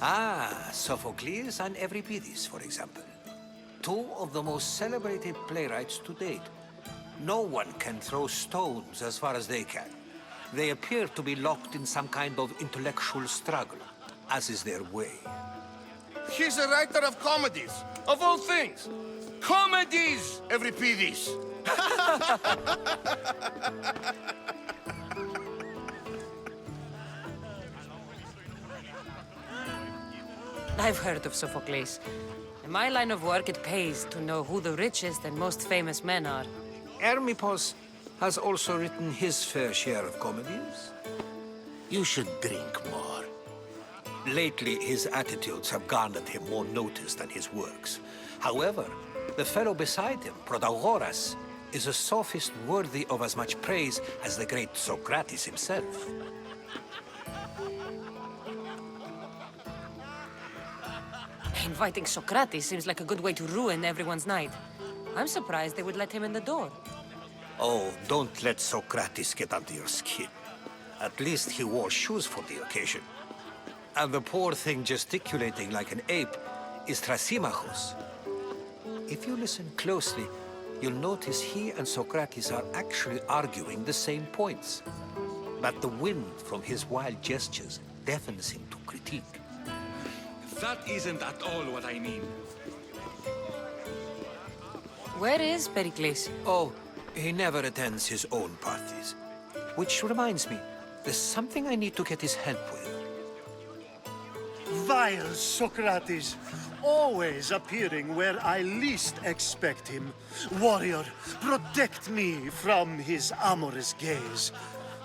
Ah, Sophocles and Euripides, for example. Two of the most celebrated playwrights to date. No one can throw stones as far as they can. They appear to be locked in some kind of intellectual struggle, as is their way. He's a writer of comedies, of all things. Comedies, Euripides. I've heard of Sophocles. In my line of work, it pays to know who the richest and most famous men are. Hermippos has also written his fair share of comedies. You should drink more. Lately, his attitudes have garnered him more notice than his works. However, the fellow beside him, Protagoras, is a sophist worthy of as much praise as the great Socrates himself. Inviting Socrates seems like a good way to ruin everyone's night. I'm surprised they would let him in the door. Oh, don't let Socrates get under your skin. At least he wore shoes for the occasion. And the poor thing gesticulating like an ape is Thrasymachus. If you listen closely, you'll notice he and Socrates are actually arguing the same points. But the wind from his wild gestures deafens him to critique. That isn't at all what I mean. Where is Pericles? Oh, he never attends his own parties. Which reminds me, there's something I need to get his help with. Vile Socrates, always appearing where I least expect him. Warrior, protect me from his amorous gaze.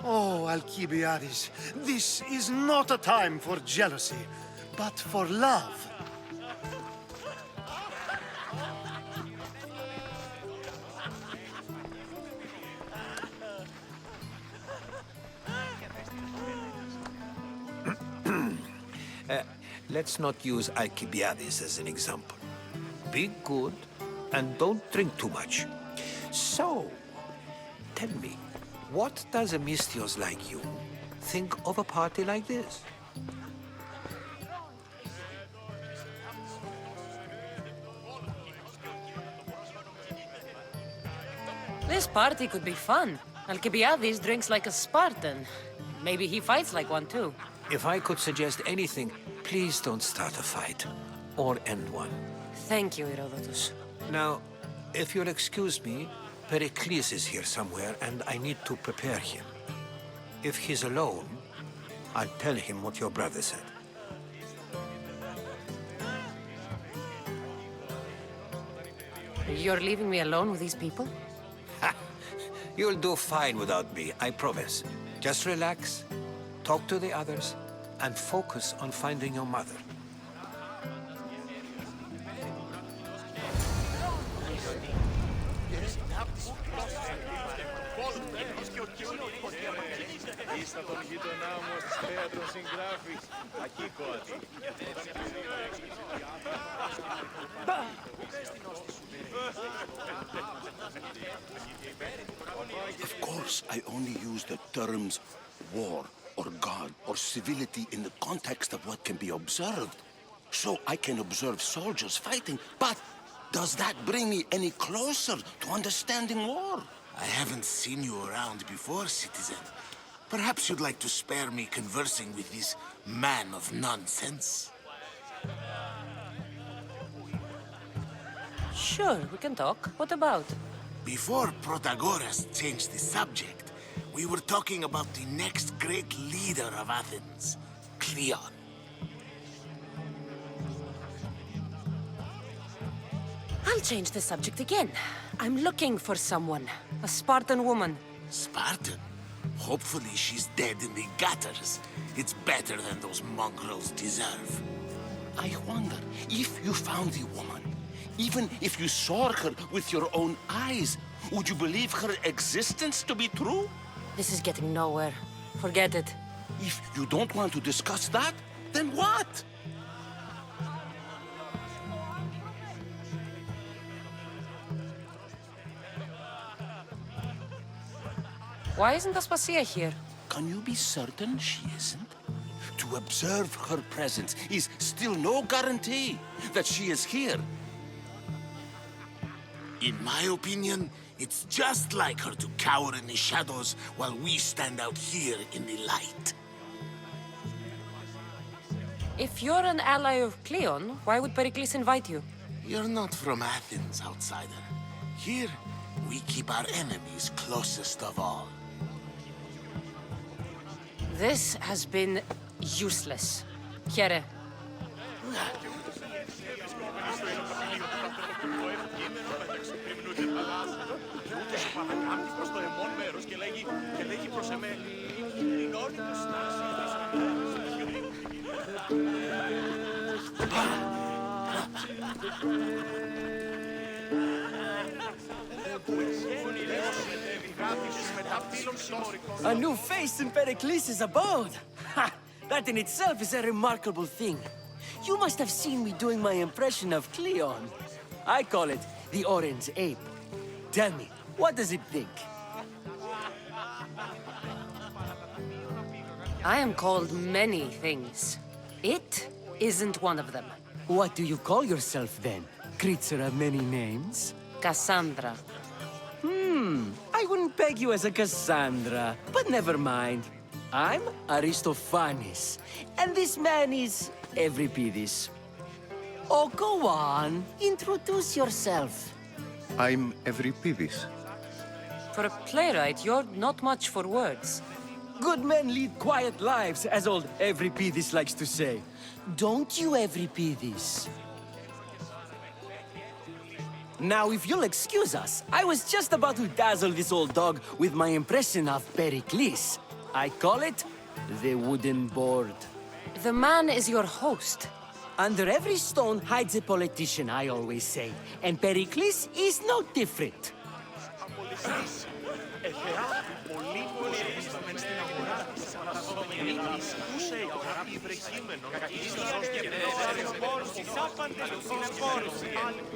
Oh, Alcibiades, this is not a time for jealousy, but for love. Let's not use Alcibiades as an example. Be good and don't drink too much. So, tell me, what does a Misthios like you think of a party like this? This party could be fun. Alcibiades drinks like a Spartan. Maybe he fights like one too. If I could suggest anything, please don't start a fight or end one. Thank you, Herodotus. Now, if you'll excuse me, Pericles is here somewhere and I need to prepare him. If he's alone, I'll tell him what your brother said. You're leaving me alone with these people? You'll do fine without me, I promise. Just relax, talk to the others, and focus on finding your mother. Ήστα τον γείτονά μου στις θέατρων συγγράφεις. Ακίκοατη. Of course, I only use the terms war or God or civility in the context of what can be observed. So I can observe soldiers fighting, but does that bring me any closer to understanding war? I haven't seen you around before, citizen. Perhaps you'd like to spare me conversing with this man of nonsense? Sure, we can talk. What about? Before Protagoras changed the subject, we were talking about the next great leader of Athens, Cleon. I'll change the subject again. I'm looking for someone. A Spartan woman. Spartan? Hopefully she's dead in the gutters. It's better than those mongrels deserve. I wonder if you found the woman, even if you saw her with your own eyes, would you believe her existence to be true? This is getting nowhere. Forget it. If you don't want to discuss that, then what? Why isn't Aspasia here? Can you be certain she isn't? To observe her presence is still no guarantee that she is here. In my opinion, it's just like her to cower in the shadows while we stand out here in the light. If you're an ally of Cleon, why would Pericles invite you? You're not from Athens, outsider. Here, we keep our enemies closest of all. This has been useless. Here. A new face in Pericles' abode! Ha! That in itself is a remarkable thing. You must have seen me doing my impression of Cleon. I call it the Orange Ape. Tell me, what does it think? I am called many things. It isn't one of them. What do you call yourself then? Creature of many names? Cassandra. I wouldn't peg you as a Cassandra, but never mind. I'm Aristophanes, and this man is Euripides. Oh, go on. Introduce yourself. I'm Euripides. For a playwright, you're not much for words. Good men lead quiet lives, as old Euripides likes to say. Don't you, Euripides? Now, if you'll excuse us, I was just about to dazzle this old dog with my impression of Pericles. I call it the wooden board. The man is your host. Under every stone hides a politician, I always say. And Pericles is no different.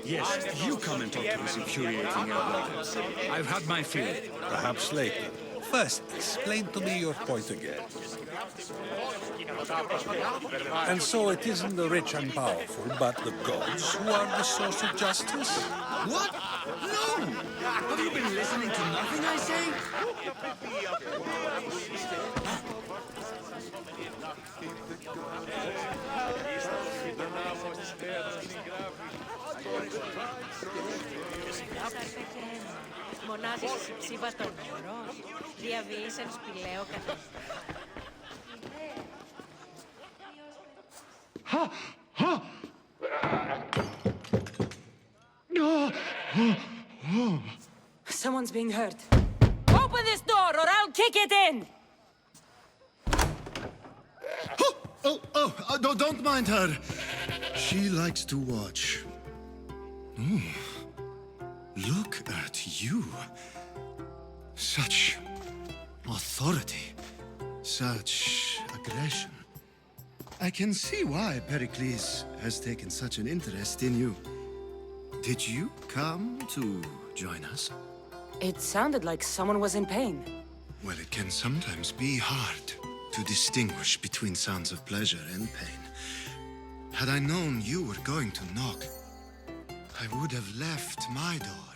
Yes, you come and talk to this infuriating elder. I've had my fill. Perhaps later. First, explain to me your point again. And so it isn't the rich and powerful, but the gods who are the source of justice? What? No! Have you been listening to nothing I say? Μονάζεις σε ψήβα των νερών, διαβείς εν σπηλαίο καθένα. Someone's being hurt. Open this door or I'll kick it in! Don't mind her. She likes to watch. Look at you. Such authority. Such aggression. I can see why Pericles has taken such an interest in you. Did you come to join us? It sounded like someone was in pain. Well, it can sometimes be hard to distinguish between sounds of pleasure and pain. Had I known you were going to knock, I would have left my door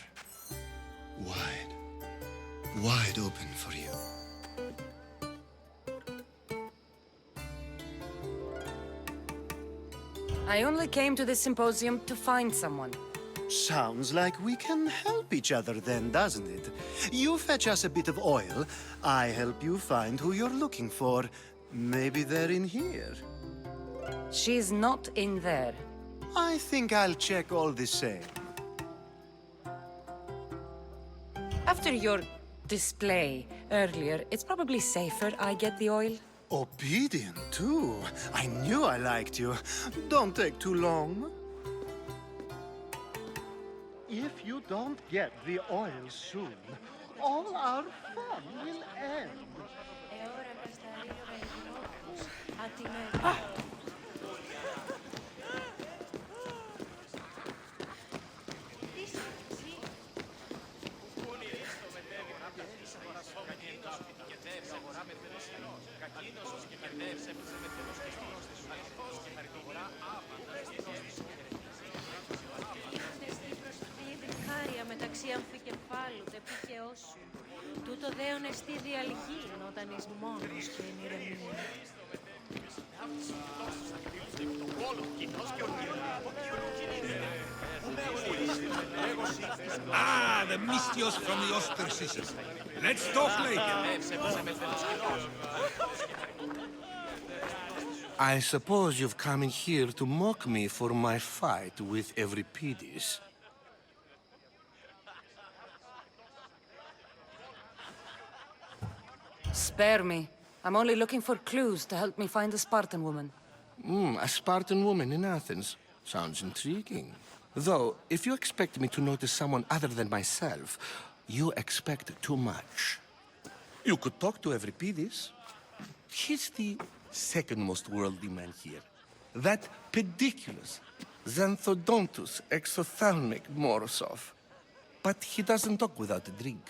wide open for you. I only came to this symposium to find someone. Sounds like we can help each other then, doesn't it? You fetch us a bit of oil, I help you find who you're looking for. Maybe they're in here. She's not in there. I think I'll check all the same. After your display earlier, it's probably safer I get the oil. Obedient, too. I knew I liked you. Don't take too long. If you don't get the oil soon, all our fun will end. Μεταξύ αμφικεφάλου τε πικαιώσου. Τούτο δέον εστί διαλγήν όταν εις μόνος και εν ηρεμία. Ah, the Mystios from the Ostracism. Let's talk later. I suppose you've come in here to mock me for my fight with Euripides. Spare me. I'm only looking for clues to help me find a Spartan woman. A Spartan woman in Athens. Sounds intriguing. Though, if you expect me to notice someone other than myself, you expect too much. You could talk to Euripides. He's the second most worldly man here. That pediculous Xanthodontus exophthalmic Morosov. But he doesn't talk without a drink.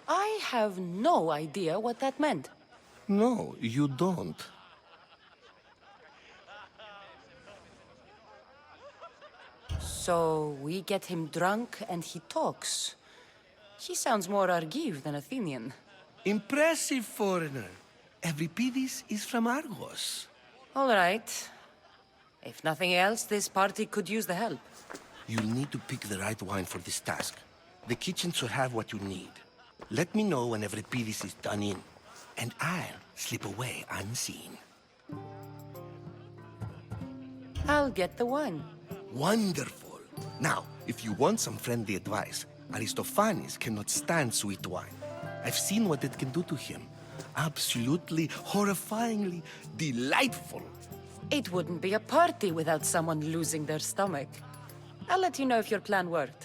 I have no idea what that meant. No, you don't. So we get him drunk and he talks. He sounds more Argive than Athenian. Impressive, foreigner. Euripides is from Argos. All right. If nothing else, this party could use the help. You'll need to pick the right wine for this task. The kitchen should have what you need. Let me know when Euripides is done in, and I'll slip away unseen. I'll get the wine. Wonderful. Now, if you want some friendly advice, Aristophanes cannot stand sweet wine. I've seen what it can do to him. Absolutely, horrifyingly delightful. It wouldn't be a party without someone losing their stomach. I'll let you know if your plan worked.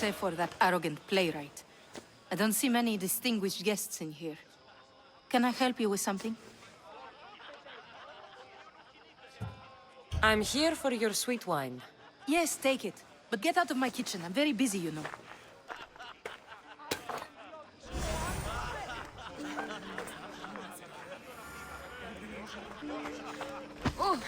Save for that arrogant playwright. I don't see many distinguished guests in here. Can I help you with something? I'm here for your sweet wine. Yes, take it. But get out of my kitchen. I'm very busy, you know. Oh.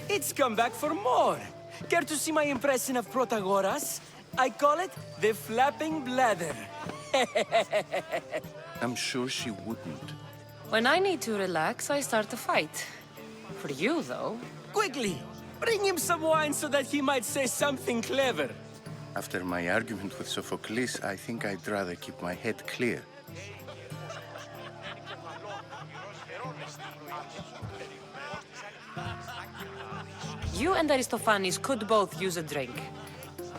It's come back for more. Care to see my impression of Protagoras? I call it the flapping bladder. I'm sure she wouldn't. When I need to relax, I start a fight. For you, though... Quickly! Bring him some wine so that he might say something clever. After my argument with Sophocles, I think I'd rather keep my head clear. You and Aristophanes could both use a drink.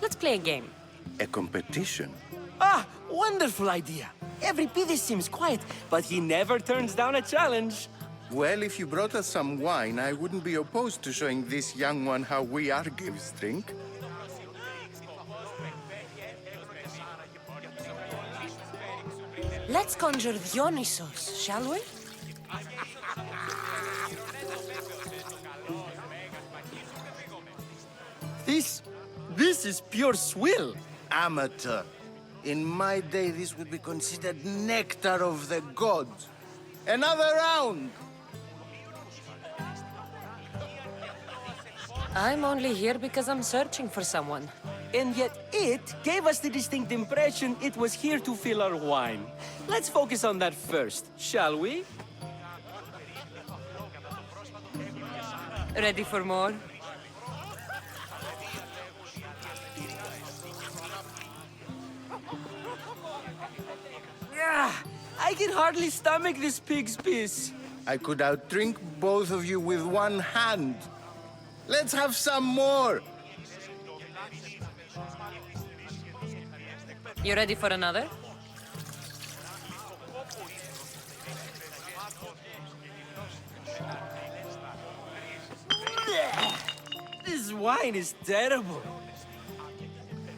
Let's play a game. A competition? Ah, wonderful idea. Euripides seems quiet, but he never turns down a challenge. Well, if you brought us some wine, I wouldn't be opposed to showing this young one how we Argives drink. Let's conjure Dionysos, shall we? This is pure swill. Amateur. In my day, this would be considered nectar of the gods. Another round! I'm only here because I'm searching for someone. And yet it gave us the distinct impression it was here to fill our wine. Let's focus on that first, shall we? Ready for more? I can hardly stomach this pig's piss. I could outdrink both of you with one hand. Let's have some more! You ready for another? This wine is terrible.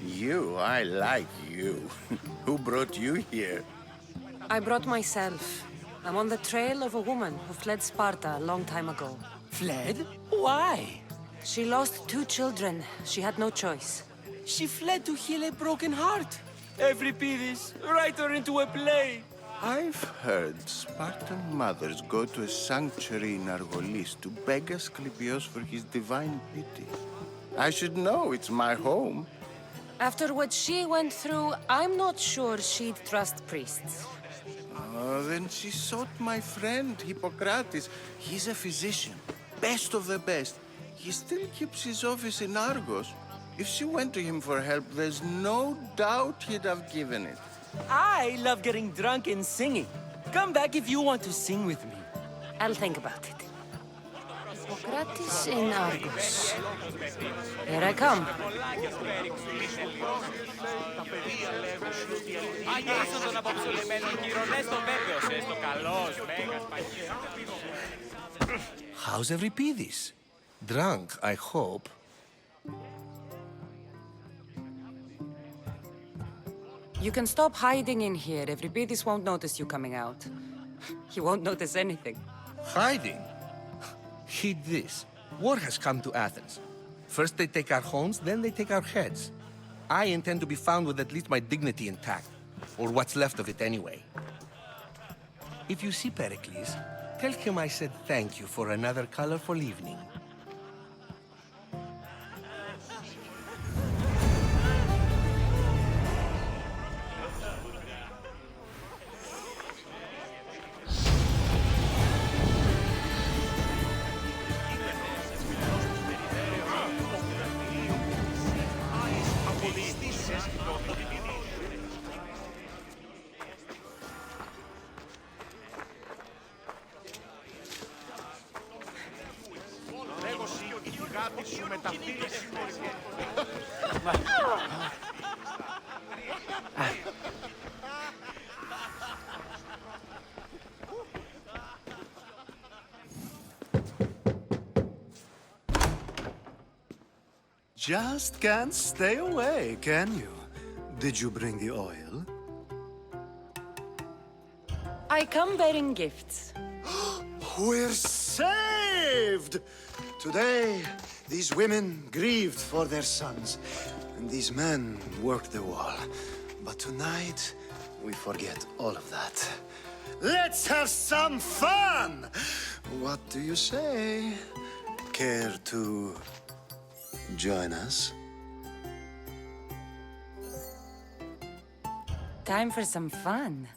You, I like you. Who brought you here? I brought myself. I'm on the trail of a woman who fled Sparta a long time ago. Fled? Why? She lost 2 children. She had no choice. She fled to heal a broken heart. Euripides, write her into a play. I've heard Spartan mothers go to a sanctuary in Argolis to beg Asclepios for his divine pity. I should know, it's my home. After what she went through, I'm not sure she'd trust priests. Oh, then she sought my friend, Hippocrates. He's a physician, best of the best. He still keeps his office in Argos. If she went to him for help, there's no doubt he'd have given it. I love getting drunk and singing. Come back if you want to sing with me. I'll think about it. Hippocrates in Argos. Here I come. How's Euripides? Drunk, I hope. You can stop hiding in here. Euripides won't notice you coming out. He won't notice anything. Hiding? Heed this. War has come to Athens. First they take our homes, then they take our heads. I intend to be found with at least my dignity intact. Or what's left of it anyway. If you see Pericles, tell him I said thank you for another colorful evening. Just can't stay away, can you? Did you bring the oil? I come bearing gifts. We're saved! Today, these women grieved for their sons, and these men worked the wall. But tonight, we forget all of that. Let's have some fun! What do you say? Care to join us? Time for some fun.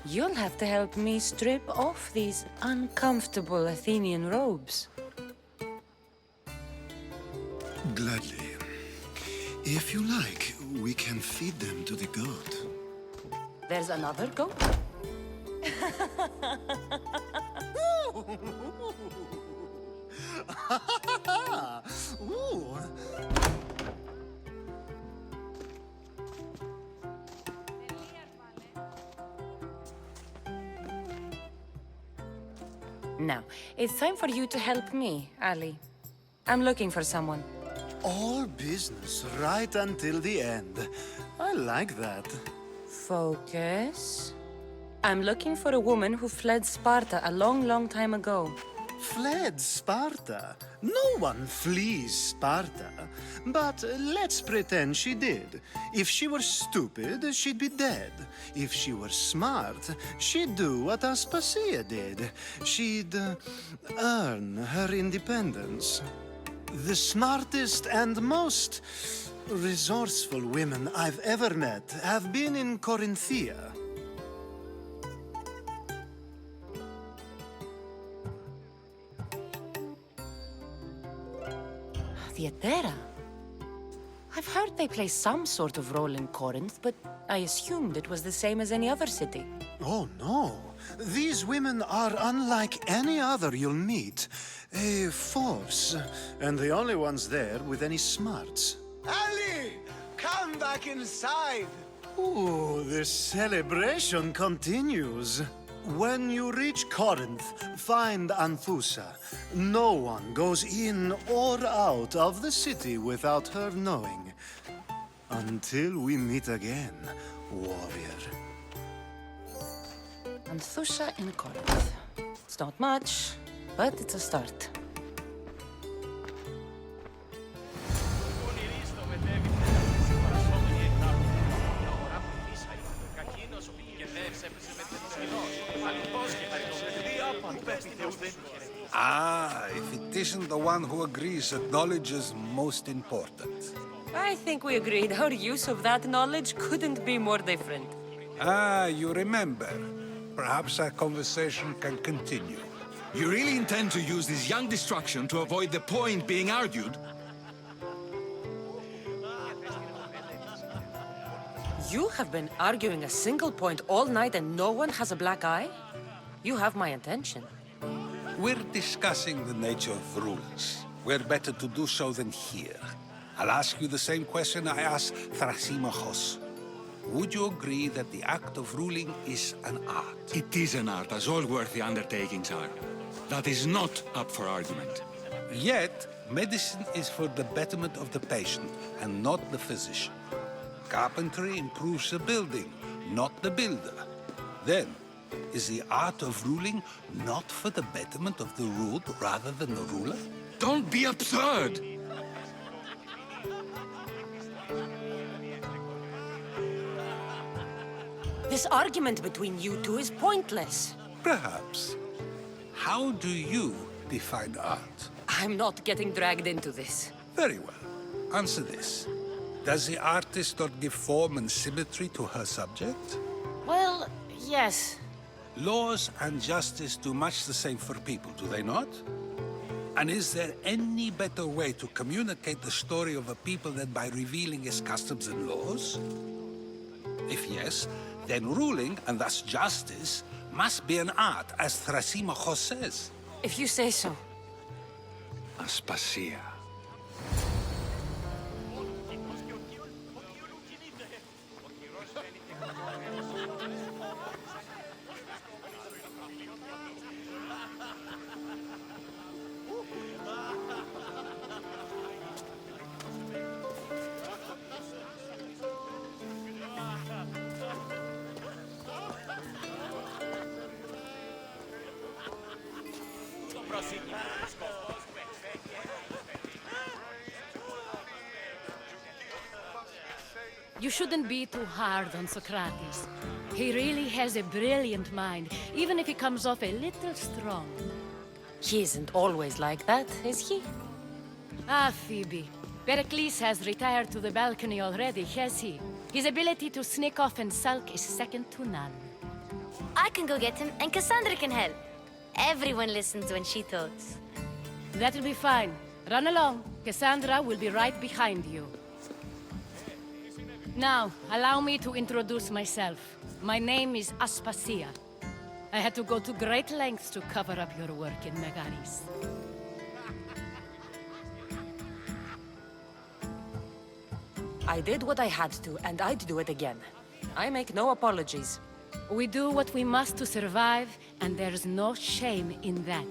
You'll have to help me strip off these uncomfortable Athenian robes. Gladly. If you like, we can feed them to the goat. There's another goat? Ooh. Now, it's time for you to help me, Ali. I'm looking for someone. All business right until the end. I like that. Focus. I'm looking for a woman who fled Sparta a long, long time ago. Fled Sparta? No one flees Sparta. But let's pretend she did. If she were stupid, she'd be dead. If she were smart, she'd do what Aspasia did. She'd earn her independence. The smartest and most resourceful women I've ever met have been in Corinthia. Theatera? I've heard they play some sort of role in Corinth, but I assumed it was the same as any other city. Oh, no. These women are unlike any other you'll meet. A force, and the only ones there with any smarts. Ali! Come back inside! Ooh, the celebration continues. When you reach Corinth, find Anthusa. No one goes in or out of the city without her knowing. Until we meet again, warrior. Anthusa in Corinth. It's not much, but it's a start. Ah, if it isn't the one who agrees that knowledge is most important. I think we agreed our use of that knowledge couldn't be more different. Ah, you remember. Perhaps our conversation can continue. You really intend to use this young destruction to avoid the point being argued? You have been arguing a single point all night and no one has a black eye? You have my attention. We're discussing the nature of rules. Where better to do so than here? I'll ask you the same question I asked Thrasimachos. Would you agree that the act of ruling is an art? It is an art, as all worthy undertakings are. That is not up for argument. Yet, medicine is for the betterment of the patient and not the physician. Carpentry improves the building, not the builder. Then, is the art of ruling not for the betterment of the ruled rather than the ruler? Don't be absurd! This argument between you two is pointless. Perhaps. How do you define art? I'm not getting dragged into this. Very well. Answer this. Does the artist not give form and symmetry to her subject? Well, yes. Laws and justice do much the same for people, do they not? And is there any better way to communicate the story of a people than by revealing its customs and laws? If yes, then ruling, and thus justice, must be an art, as Thrasimachos says. If you say so. Aspasia. You shouldn't be too hard on Socrates. He really has a brilliant mind, even if he comes off a little strong. He isn't always like that, is he? Ah, Phoebe. Pericles has retired to the balcony already, has he? His ability to sneak off and sulk is second to none. I can go get him, and Cassandra can help. Everyone listens when she talks. That'll be fine. Run along. Cassandra will be right behind you. Now, allow me to introduce myself. My name is Aspasia. I had to go to great lengths to cover up your work in Megaris. I did what I had to, and I'd do it again. I make no apologies. We do what we must to survive, and there's no shame in that.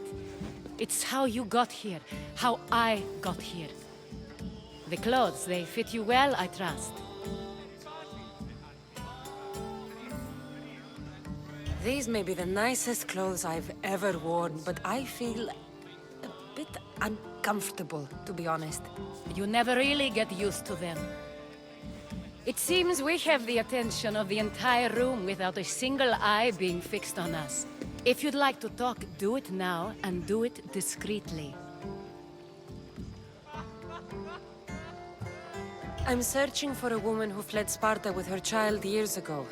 It's how you got here, how I got here. The clothes, they fit you well, I trust. These may be the nicest clothes I've ever worn, but I feel a bit uncomfortable, to be honest. You never really get used to them. It seems we have the attention of the entire room without a single eye being fixed on us. If you'd like to talk, do it now, and do it discreetly. I'm searching for a woman who fled Sparta with her child years ago.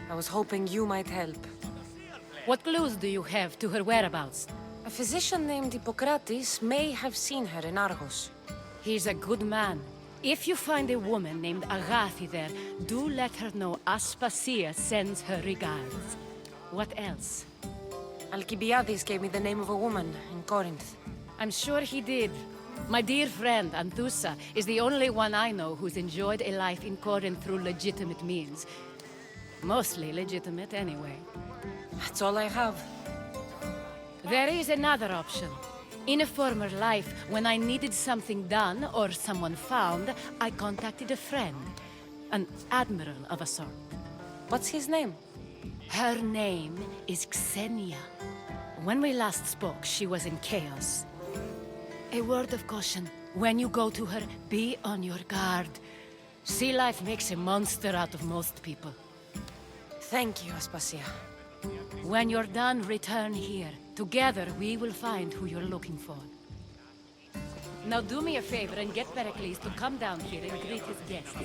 I was hoping you might help. What clues do you have to her whereabouts? A physician named Hippocrates may have seen her in Argos. He's a good man. If you find a woman named Agathi there, do let her know Aspasia sends her regards. What else? Alcibiades gave me the name of a woman in Corinth. I'm sure he did. My dear friend, Anthusa, is the only one I know who's enjoyed a life in Corinth through legitimate means. Mostly legitimate, anyway. That's all I have. There is another option. In a former life, when I needed something done or someone found, I contacted a friend. An admiral of a sort. What's his name? Her name is Xenia. When we last spoke, she was in chaos. A word of caution. When you go to her, be on your guard. Sea life makes a monster out of most people. Thank you, Aspasia. When you're done, return here. Together, we will find who you're looking for. Now do me a favor and get Pericles to come down here and greet his guests.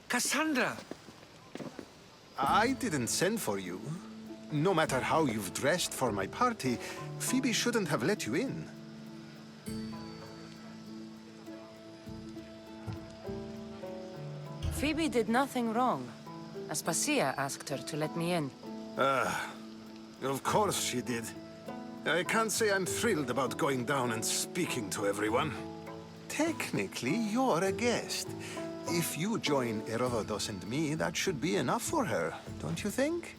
Cassandra! I didn't send for you. No matter how you've dressed for my party, Phoebe shouldn't have let you in. Phoebe did nothing wrong. Aspasia asked her to let me in. Of course she did. I can't say I'm thrilled about going down and speaking to everyone. Technically, you're a guest. If you join Herodotus and me, that should be enough for her, don't you think?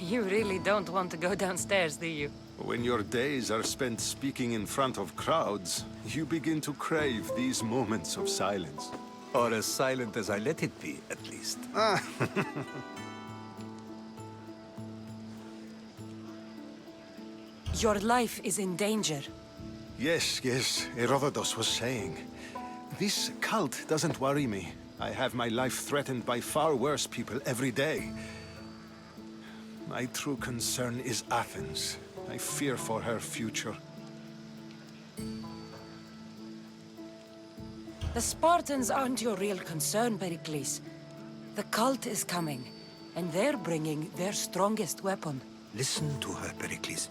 You really don't want to go downstairs, do you? When your days are spent speaking in front of crowds, you begin to crave these moments of silence. Or as silent as I let it be, at least. Your life is in danger. Yes, Herodotus was saying. This cult doesn't worry me. I have my life threatened by far worse people every day. My true concern is Athens. I fear for her future. The Spartans aren't your real concern, Pericles. The cult is coming, and they're bringing their strongest weapon. Listen to her, Pericles.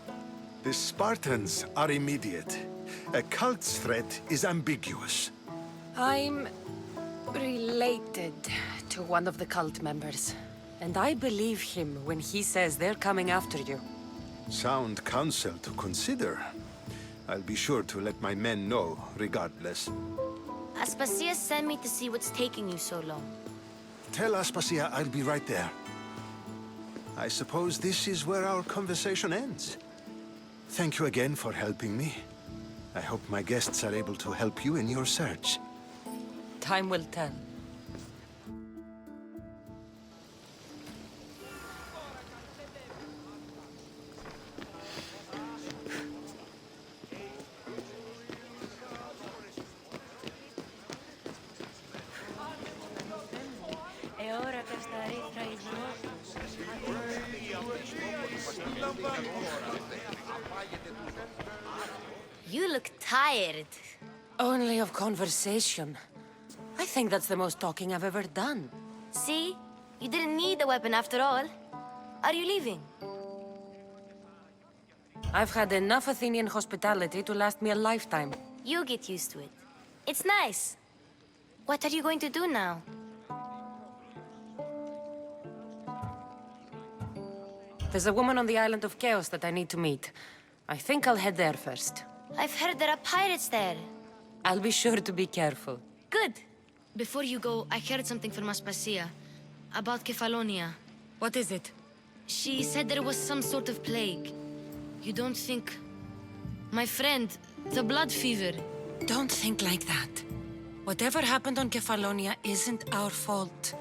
The Spartans are immediate. A cult's threat is ambiguous. I'm related to one of the cult members, and I believe him when he says they're coming after you. Sound counsel to consider. I'll be sure to let my men know, regardless. Aspasia sent me to see what's taking you so long. Tell Aspasia I'll be right there. I suppose this is where our conversation ends. Thank you again for helping me. I hope my guests are able to help you in your search. Time will tell. You look tired. Only of conversation. I think that's the most talking I've ever done. See? You didn't need the weapon after all. Are you leaving? I've had enough Athenian hospitality to last me a lifetime. You get used to it. It's nice. What are you going to do now? There's a woman on the island of Chaos that I need to meet. I think I'll head there first. I've heard there are pirates there. I'll be sure to be careful. Good. Before you go, I heard something from Aspasia. About Kefalonia. What is it? She said there was some sort of plague. You don't think... My friend, the blood fever. Don't think like that. Whatever happened on Kefalonia isn't our fault.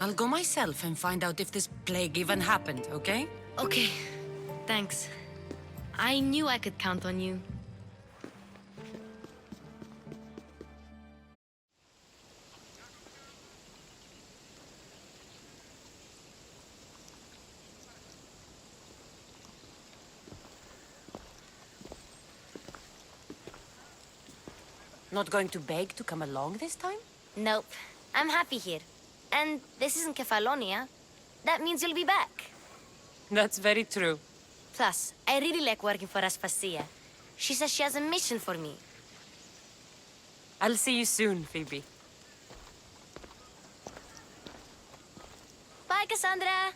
I'll go myself and find out if this plague even happened, okay? Okay. Thanks. I knew I could count on you. Not going to beg to come along this time? Nope. I'm happy here. And this isn't Kefalonia. That means you'll be back. That's very true. Plus, I really like working for Aspasia. She says she has a mission for me. I'll see you soon, Phoebe. Bye, Cassandra!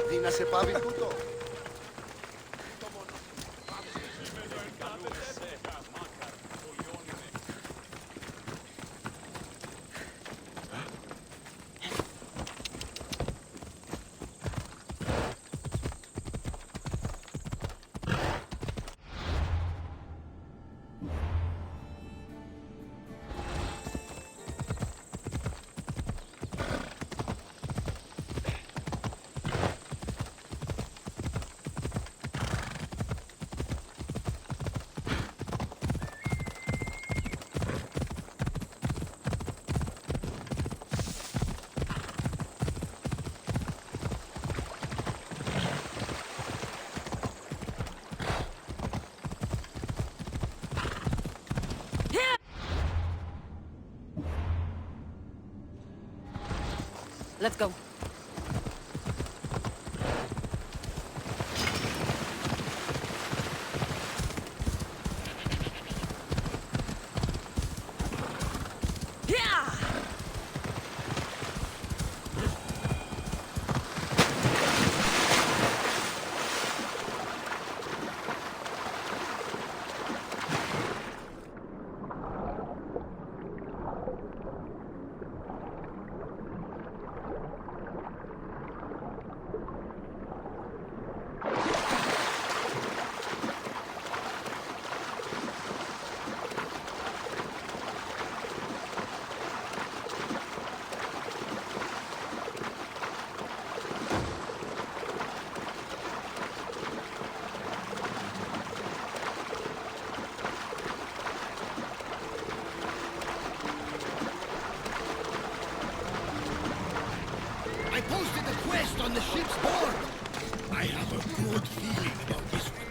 Δει να σε πάβει τούτο. Let's go. posted a quest on the ship's board. I have a good feeling about this one.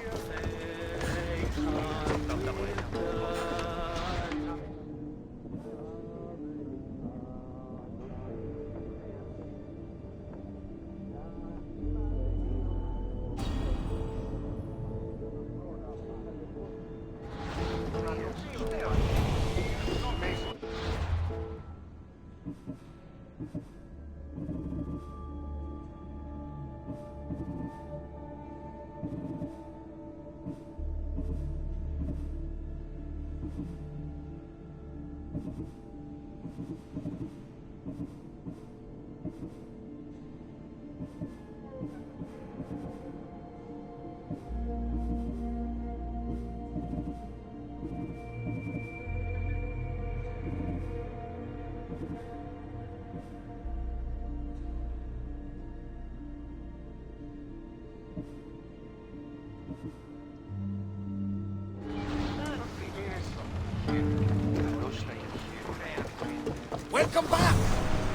Welcome back!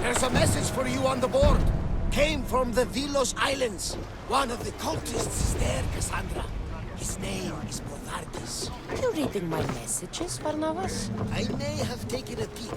There's a message for you on the board. Came from the Vilos Islands. One of the cultists is there, Cassandra. His name is Bovardis. Are you reading my messages, Barnabas? I may have taken a peek.